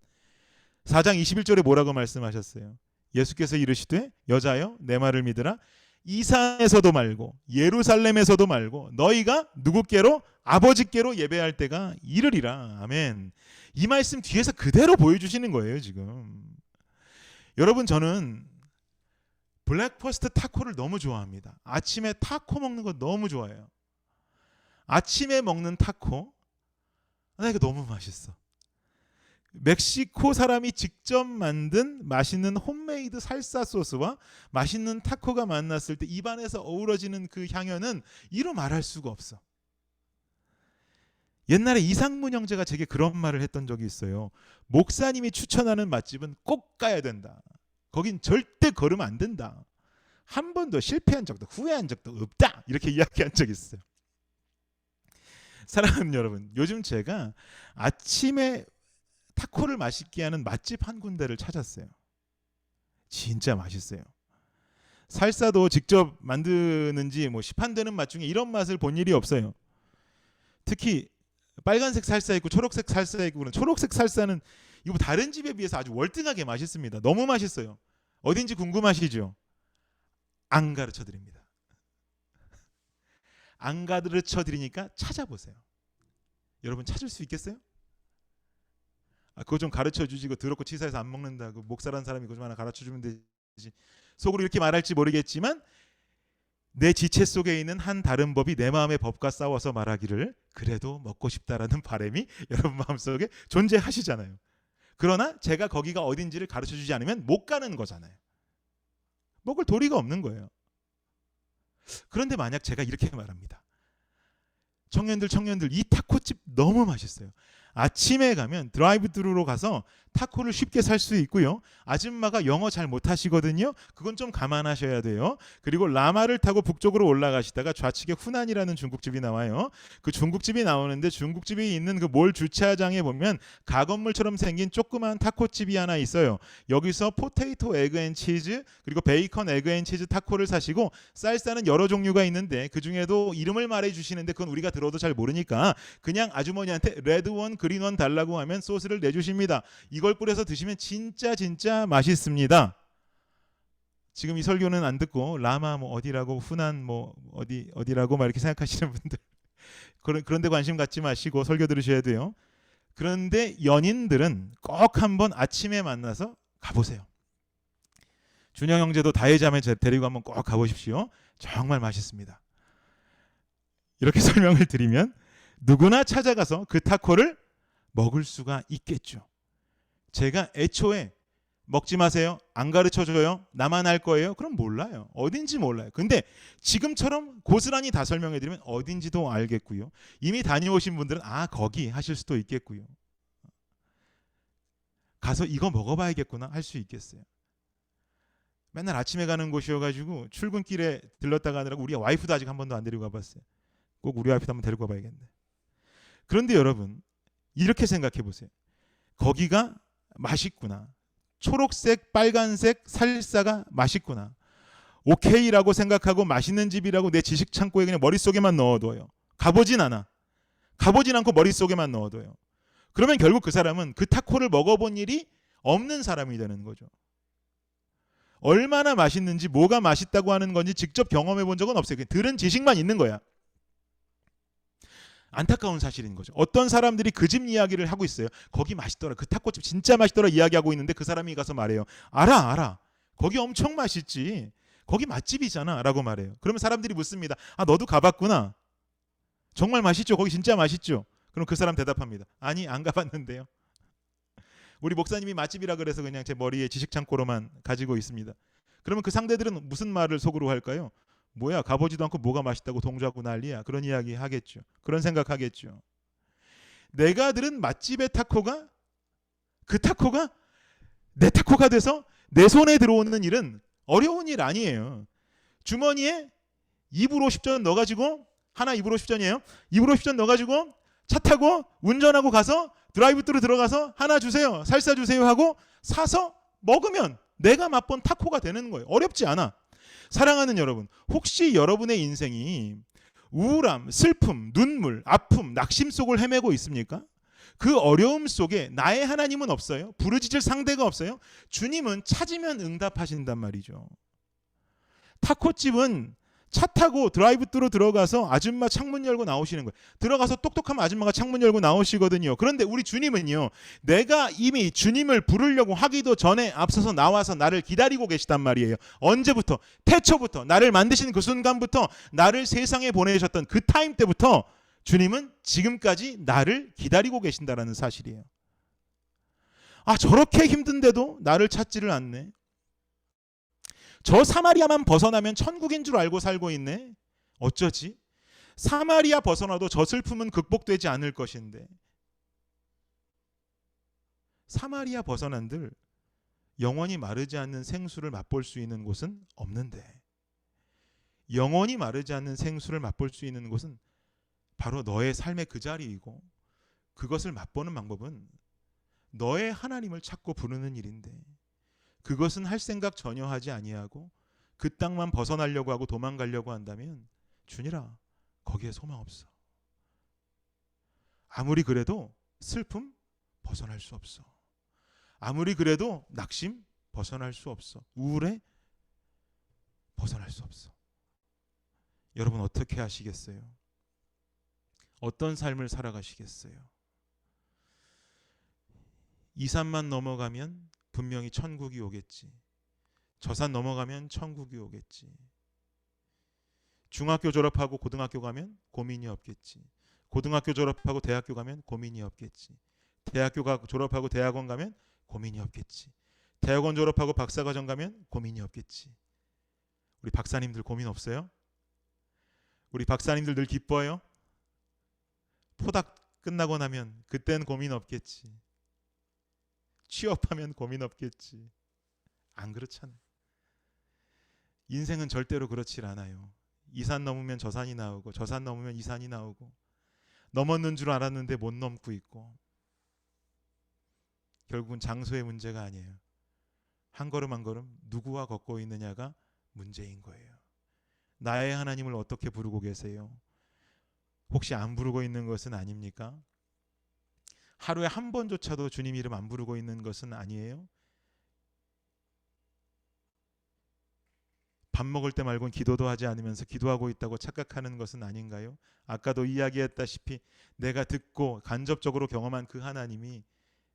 4장 21절에 뭐라고 말씀하셨어요? 예수께서 이르시되 여자여 내 말을 믿으라. 이 산에서도 말고 예루살렘에서도 말고 너희가 누구께로? 아버지께로 예배할 때가 이르리라. 아멘. 이 말씀 뒤에서 그대로 보여주시는 거예요. 지금 여러분, 저는 블랙퍼스트 타코를 너무 좋아합니다. 아침에 타코 먹는 거 너무 좋아해요. 아침에 먹는 타코, 나 이거 너무 맛있어. 멕시코 사람이 직접 만든 맛있는 홈메이드 살사 소스와 맛있는 타코가 만났을 때 입안에서 어우러지는 그 향연은 이루 말할 수가 없어. 옛날에 이상문 형제가 제게 그런 말을 했던 적이 있어요. 목사님이 추천하는 맛집은 꼭 가야 된다. 거긴 절대 걸으면 안 된다. 한 번도 실패한 적도 후회한 적도 없다. 이렇게 이야기한 적이 있어요. 사랑하는 여러분, 요즘 제가 아침에 타코를 맛있게 하는 맛집 한 군데를 찾았어요. 진짜 맛있어요. 살사도 직접 만드는지 뭐 시판되는 맛 중에 이런 맛을 본 일이 없어요. 특히 빨간색 살사 있고 초록색 살사 있고, 그런 초록색 살사는 이거 다른 집에 비해서 아주 월등하게 맛있습니다. 너무 맛있어요. 어딘지 궁금하시죠? 안 가르쳐 드립니다. 안 가르쳐 드리니까 찾아보세요. 여러분 찾을 수 있겠어요? 그거 좀 가르쳐 주시고 더럽고 치사해서 안 먹는다고 목사란 사람이 그거 좀 하나 가르쳐 주면 되지. 속으로 이렇게 말할지 모르겠지만 내 지체 속에 있는 한 다른 법이 내 마음의 법과 싸워서 말하기를 그래도 먹고 싶다라는 바람이 여러분 마음속에 존재하시잖아요. 그러나 제가 거기가 어딘지를 가르쳐 주지 않으면 못 가는 거잖아요. 먹을 도리가 없는 거예요. 그런데 만약 제가 이렇게 말합니다. 청년들 이 타코집 너무 맛있어요. 아침에 가면 드라이브 스루로 가서 타코를 쉽게 살 수 있고요. 아줌마가 영어 잘 못하시거든요. 그건 좀 감안하셔야 돼요. 그리고 라마를 타고 북쪽으로 올라가시다가 좌측에 후난이라는 중국집이 나와요. 그 중국집이 나오는데 중국집이 있는 그 몰 주차장에 보면 가건물처럼 생긴 조그만 타코집이 하나 있어요. 여기서 포테이토 에그 앤 치즈 그리고 베이컨 에그 앤 치즈 타코를 사시고 쌀쌀은 여러 종류가 있는데 그 중에도 이름을 말해 주시는데 그건 우리가 들어도 잘 모르니까 그냥 아주머니한테 레드원 그린원 달라고 하면 소스를 내주십니다. 이걸 뿌려서 드시면 진짜 맛있습니다. 지금 이 설교는 안 듣고 라마 뭐 어디라고 후난 뭐 어디라고 막 이렇게 생각하시는 분들 그런 데 관심 갖지 마시고 설교 들으셔야 돼요. 그런데 연인들은 꼭 한번 아침에 만나서 가보세요. 준영 형제도 다혜자매 데리고 한번 꼭 가보십시오. 정말 맛있습니다. 이렇게 설명을 드리면 누구나 찾아가서 그 타코를 먹을 수가 있겠죠. 제가 애초에 먹지 마세요. 안 가르쳐줘요. 나만 할 거예요. 그럼 몰라요. 어딘지 몰라요. 근데 지금처럼 고스란히 다 설명해드리면 어딘지도 알겠고요. 이미 다녀오신 분들은 아 거기 하실 수도 있겠고요. 가서 이거 먹어봐야겠구나 할 수 있겠어요. 맨날 아침에 가는 곳이어가지고 출근길에 들렀다 가느라고 우리 와이프도 아직 한 번도 안 데리고 가봤어요. 꼭 우리 와이프도 한번 데리고 가봐야겠네. 그런데 여러분 이렇게 생각해 보세요. 거기가 맛있구나. 초록색, 빨간색 살사가 맛있구나. 오케이라고 생각하고 맛있는 집이라고 내 지식 창고에 그냥 머릿속에만 넣어둬요. 가보진 않아. 가보진 않고 머릿속에만 넣어둬요. 그러면 결국 그 사람은 그 타코를 먹어본 일이 없는 사람이 되는 거죠. 얼마나 맛있는지 뭐가 맛있다고 하는 건지 직접 경험해 본 적은 없어요. 들은 지식만 있는 거야. 안타까운 사실인 거죠. 어떤 사람들이 그 집 이야기를 하고 있어요. 거기 맛있더라. 그 타코집 진짜 맛있더라 이야기하고 있는데 그 사람이 가서 말해요. 알아. 거기 엄청 맛있지. 거기 맛집이잖아 라고 말해요. 그러면 사람들이 묻습니다. 아 너도 가봤구나. 정말 맛있죠. 거기 진짜 맛있죠. 그럼 그 사람 대답합니다. 아니 안 가봤는데요. 우리 목사님이 맛집이라 그래서 그냥 제 머리에 지식창고로만 가지고 있습니다. 그러면 그 상대들은 무슨 말을 속으로 할까요? 뭐야 가보지도 않고 뭐가 맛있다고 동조하고 난리야. 그런 이야기 하겠죠. 그런 생각하겠죠. 내가 들은 맛집의 타코가 그 타코가 내 타코가 돼서 내 손에 들어오는 일은 어려운 일 아니에요. 주머니에 2불 50전 넣어가지고 하나 2불 50전이에요. 2불 50전 넣어가지고 차 타고 운전하고 가서 드라이브스루 들어가서 하나 주세요. 살사 주세요 하고 사서 먹으면 내가 맛본 타코가 되는 거예요. 어렵지 않아. 사랑하는 여러분, 혹시 여러분의 인생이 우울함, 슬픔, 눈물, 아픔, 낙심 속을 헤매고 있습니까? 그 어려움 속에 나의 하나님은 없어요. 부르짖을 상대가 없어요. 주님은 찾으면 응답하신단 말이죠. 타코집은 차 타고 드라이브스루 들어가서 아줌마 창문 열고 나오시는 거예요. 들어가서 똑똑하면 아줌마가 창문 열고 나오시거든요. 그런데 우리 주님은요. 내가 이미 주님을 부르려고 하기도 전에 앞서서 나와서 나를 기다리고 계시단 말이에요. 언제부터? 태초부터 나를 만드신 그 순간부터 나를 세상에 보내셨던 그 타임 때부터 주님은 지금까지 나를 기다리고 계신다라는 사실이에요. 아 저렇게 힘든데도 나를 찾지를 않네. 저 사마리아만 벗어나면 천국인 줄 알고 살고 있네. 어쩌지? 사마리아 벗어나도 저 슬픔은 극복되지 않을 것인데. 사마리아 벗어난들 영원히 마르지 않는 생수를 맛볼 수 있는 곳은 없는데. 영원히 마르지 않는 생수를 맛볼 수 있는 곳은 바로 너의 삶의 그 자리이고 그것을 맛보는 방법은 너의 하나님을 찾고 부르는 일인데 그것은 할 생각 전혀 하지 아니하고 그 땅만 벗어나려고 하고 도망가려고 한다면 주니라 거기에 소망 없어. 아무리 그래도 슬픔 벗어날 수 없어. 아무리 그래도 낙심 벗어날 수 없어. 우울해 벗어날 수 없어. 여러분 어떻게 하시겠어요? 어떤 삶을 살아가시겠어요? 2, 3만 넘어가면 분명히 천국이 오겠지. 저 산 넘어가면 천국이 오겠지. 중학교 졸업하고 고등학교 가면 고민이 없겠지. 고등학교 졸업하고 대학교 가면 고민이 없겠지. 대학교 졸업하고 대학원 가면 고민이 없겠지. 대학원 졸업하고 박사과정 가면 고민이 없겠지. 우리 박사님들 고민 없어요? 우리 박사님들 늘 기뻐요? 포닥 끝나고 나면 그때는 고민 없겠지. 취업하면 고민 없겠지. 안 그렇잖아요. 인생은 절대로 그렇질 않아요. 이 산 넘으면 저 산이 나오고 저 산 넘으면 이 산이 나오고 넘었는 줄 알았는데 못 넘고 있고 결국은 장소의 문제가 아니에요. 한 걸음 한 걸음 누구와 걷고 있느냐가 문제인 거예요. 나의 하나님을 어떻게 부르고 계세요? 혹시 안 부르고 있는 것은 아닙니까? 하루에 한 번조차도 주님 이름 안 부르고 있는 것은 아니에요? 밥 먹을 때 말고는 기도도 하지 않으면서 기도하고 있다고 착각하는 것은 아닌가요? 아까도 이야기했다시피 내가 듣고 간접적으로 경험한 그 하나님이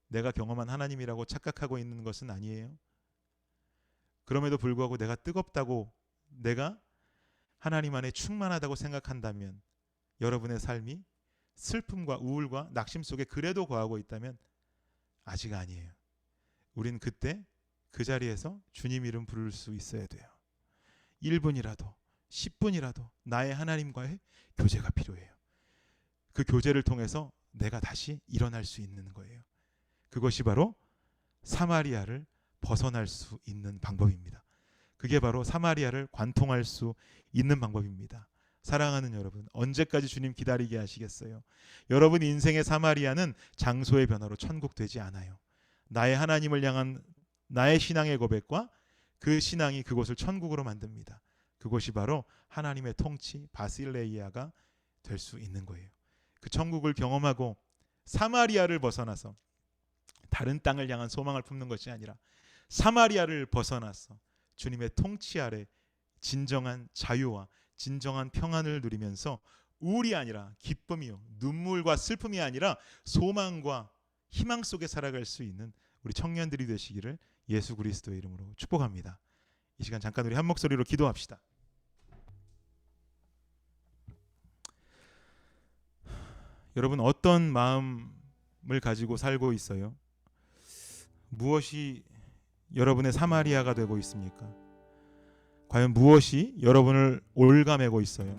내가 경험한 하나님이라고 착각하고 있는 것은 아니에요? 그럼에도 불구하고 내가 뜨겁다고, 내가 하나님 안에 충만하다고 생각한다면, 여러분의 삶이 슬픔과 우울과 낙심 속에 그래도 거하고 있다면 아직 아니에요. 우린 그때 그 자리에서 주님 이름 부를 수 있어야 돼요. 1분이라도 10분이라도 나의 하나님과의 교제가 필요해요. 그 교제를 통해서 내가 다시 일어날 수 있는 거예요. 그것이 바로 사마리아를 벗어날 수 있는 방법입니다. 그게 바로 사마리아를 관통할 수 있는 방법입니다. 사랑하는 여러분, 언제까지 주님 기다리게 하시겠어요? 여러분 인생의 사마리아는 장소의 변화로 천국 되지 않아요. 나의 하나님을 향한 나의 신앙의 고백과 그 신앙이 그곳을 천국으로 만듭니다. 그것이 바로 하나님의 통치 바실레이아가 될 수 있는 거예요. 그 천국을 경험하고 사마리아를 벗어나서 다른 땅을 향한 소망을 품는 것이 아니라 사마리아를 벗어나서 주님의 통치 아래 진정한 자유와 진정한 평안을 누리면서 우울이 아니라 기쁨이요, 눈물과 슬픔이 아니라 소망과 희망 속에 살아갈 수 있는 우리 청년들이 되시기를 예수 그리스도의 이름으로 축복합니다. 이 시간 잠깐 우리 한 목소리로 기도합시다. 여러분 어떤 마음을 가지고 살고 있어요? 무엇이 여러분의 사마리아가 되고 있습니까? 과연 무엇이 여러분을 올가매고 있어요?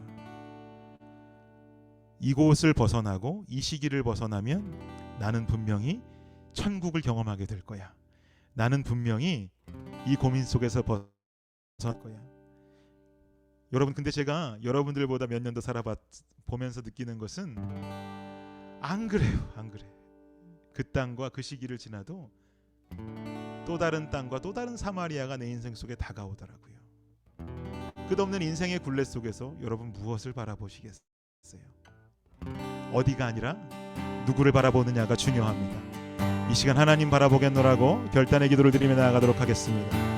이곳을 벗어나고 이 시기를 벗어나면 나는 분명히 천국을 경험하게 될 거야. 나는 분명히 이 고민 속에서 벗어날 거야. 여러분 근데 제가 여러분들보다 몇 년 더 살아보면서 느끼는 것은 안 그래요. 안 그래. 그 땅과 그 시기를 지나도 또 다른 땅과 또 다른 사마리아가 내 인생 속에 다가오더라고요. 끝없는 인생의 굴레 속에서 여러분 무엇을 바라보시겠어요? 어디가 아니라 누구를 바라보느냐가 중요합니다. 이 시간 하나님 바라보겠노라고 결단의 기도를 드리며 나아가도록 하겠습니다.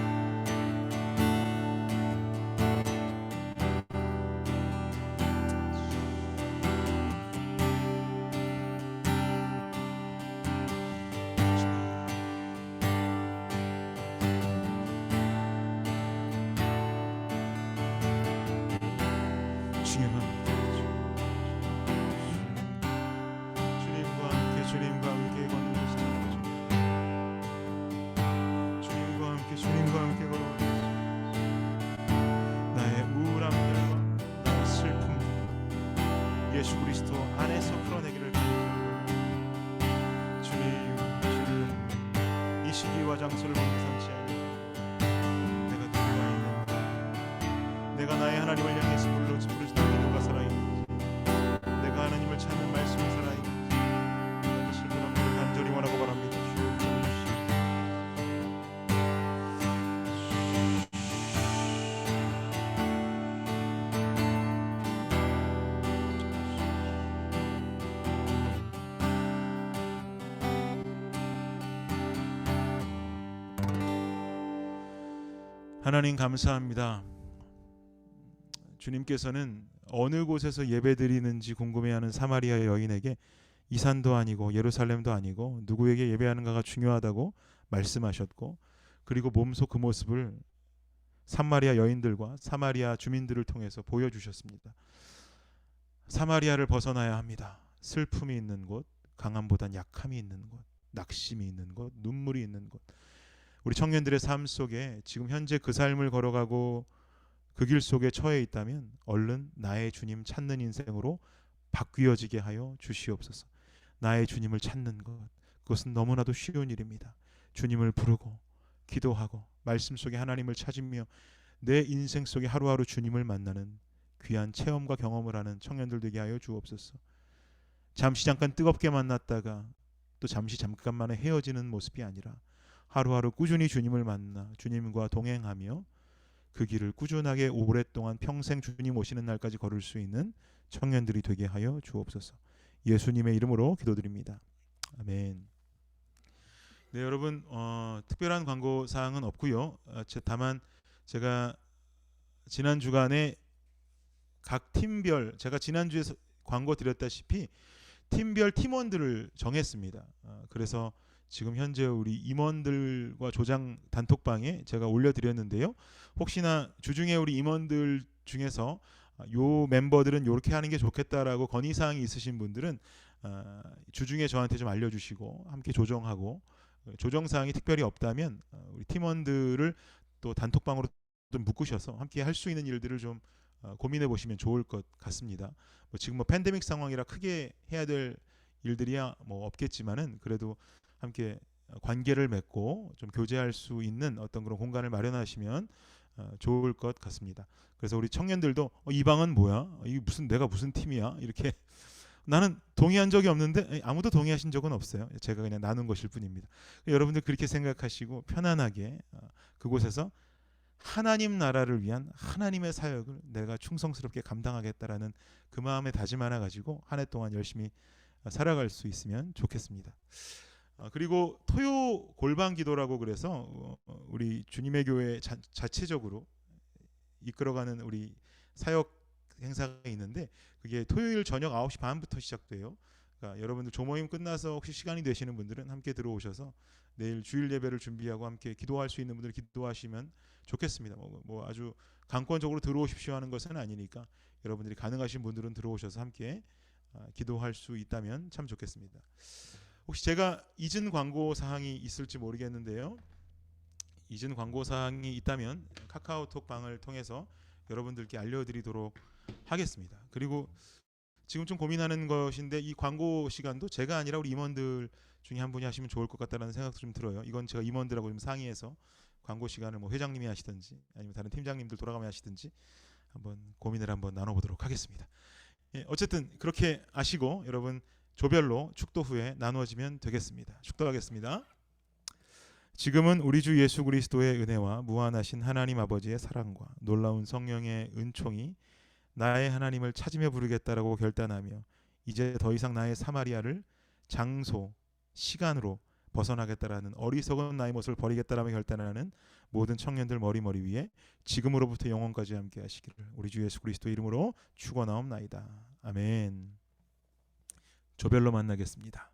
예수 그리스도 안에서 풀어내기를 바랍니다. 주님, 이 시기와 장소를 보면 상치 않는 내가 누구가 있는가, 내가 나의 하나님을 향해서 부를 때 누가 살아있는지, 내가 하나님을 찾는 말씀이 살아있는지 이 실분함을 간절히 원하고 바랍니다. 주여 찾아주시옵소서. 하나님 감사합니다. 주님께서는 어느 곳에서 예배드리는지 궁금해하는 사마리아 여인에게 이 산도 아니고 예루살렘도 아니고 누구에게 예배하는가가 중요하다고 말씀하셨고, 그리고 몸소 그 모습을 사마리아 여인들과 사마리아 주민들을 통해서 보여주셨습니다. 사마리아를 벗어나야 합니다. 슬픔이 있는 곳, 강함보단 약함이 있는 곳, 낙심이 있는 곳, 눈물이 있는 곳. 우리 청년들의 삶 속에 지금 현재 그 삶을 걸어가고 그 길 속에 처해 있다면 얼른 나의 주님 찾는 인생으로 바뀌어지게 하여 주시옵소서. 나의 주님을 찾는 것, 그것은 너무나도 쉬운 일입니다. 주님을 부르고 기도하고 말씀 속에 하나님을 찾으며 내 인생 속에 하루하루 주님을 만나는 귀한 체험과 경험을 하는 청년들 되게 하여 주옵소서. 잠시 잠깐 뜨겁게 만났다가 또 잠깐만에 헤어지는 모습이 아니라 하루하루 꾸준히 주님을 만나 주님과 동행하며 그 길을 꾸준하게 오랫동안 평생 주님 오시는 날까지 걸을 수 있는 청년들이 되게 하여 주옵소서. 예수님의 이름으로 기도드립니다. 아멘. 네, 여러분, 특별한 광고 사항은 없고요. 다만 제가 지난 주간에 각 팀별, 제가 지난주에 광고 드렸다시피 팀별 팀원들을 정했습니다. 그래서 지금 현재 우리 임원들과 조장 단톡방에 제가 올려드렸는데요. 혹시나 주중에 우리 임원들 중에서 요 멤버들은 이렇게 하는 게 좋겠다라고 건의사항이 있으신 분들은 주중에 저한테 좀 알려주시고 함께 조정하고, 조정사항이 특별히 없다면 우리 팀원들을 또 단톡방으로 좀 묶으셔서 함께 할 수 있는 일들을 좀 고민해 보시면 좋을 것 같습니다. 지금 팬데믹 상황이라 크게 해야 될 일들이야 없겠지만은 그래도 함께 관계를 맺고 좀 교제할 수 있는 어떤 그런 공간을 마련하시면 좋을 것 같습니다. 그래서 우리 청년들도 이 방은 뭐야? 이 내가 무슨 팀이야? 이렇게 나는 동의한 적이 없는데 아무도 동의하신 적은 없어요. 제가 그냥 나눈 것일 뿐입니다. 여러분들 그렇게 생각하시고 편안하게 그곳에서 하나님 나라를 위한 하나님의 사역을 내가 충성스럽게 감당하겠다라는 그 마음의 다짐 하나 가지고 한 해 동안 열심히 살아갈 수 있으면 좋겠습니다. 그리고 토요 골방 기도라고 그래서 우리 주님의 교회 자체적으로 이끌어가는 우리 사역 행사가 있는데 그게 토요일 저녁 9시 반부터 시작돼요. 그러니까 여러분들 조모임 끝나서 혹시 시간이 되시는 분들은 함께 들어오셔서 내일 주일 예배를 준비하고 함께 기도할 수 있는 분들 기도하시면 좋겠습니다. 뭐 아주 강권적으로 들어오십시오 하는 것은 아니니까 여러분들이 가능하신 분들은 들어오셔서 함께 기도할 수 있다면 참 좋겠습니다. 혹시 제가 잊은 광고 사항이 있을지 모르겠는데요. 잊은 광고 사항이 있다면 카카오톡 방을 통해서 여러분들께 알려드리도록 하겠습니다. 그리고 지금 좀 고민하는 것인데 이 광고 시간도 제가 아니라 우리 임원들 중에 한 분이 하시면 좋을 것 같다는 생각도 좀 들어요. 이건 제가 임원들하고 좀 상의해서 광고 시간을 회장님이 하시든지 아니면 다른 팀장님들 돌아가며 하시든지 한번 고민을 한번 나눠보도록 하겠습니다. 어쨌든 그렇게 아시고 여러분 조별로 축도 후에 나누어지면 되겠습니다. 축도하겠습니다. 지금은 우리 주 예수 그리스도의 은혜와 무한하신 하나님 아버지의 사랑과 놀라운 성령의 은총이 나의 하나님을 찾으며 부르겠다라고 결단하며 이제 더 이상 나의 사마리아를 장소, 시간으로 벗어나겠다라는 어리석은 나의 모습을 버리겠다라며 결단하는 모든 청년들 머리 위에 지금으로부터 영원까지 함께 하시기를 우리 주 예수 그리스도 이름으로 축원하옵나이다. 아멘. 조별로 만나겠습니다.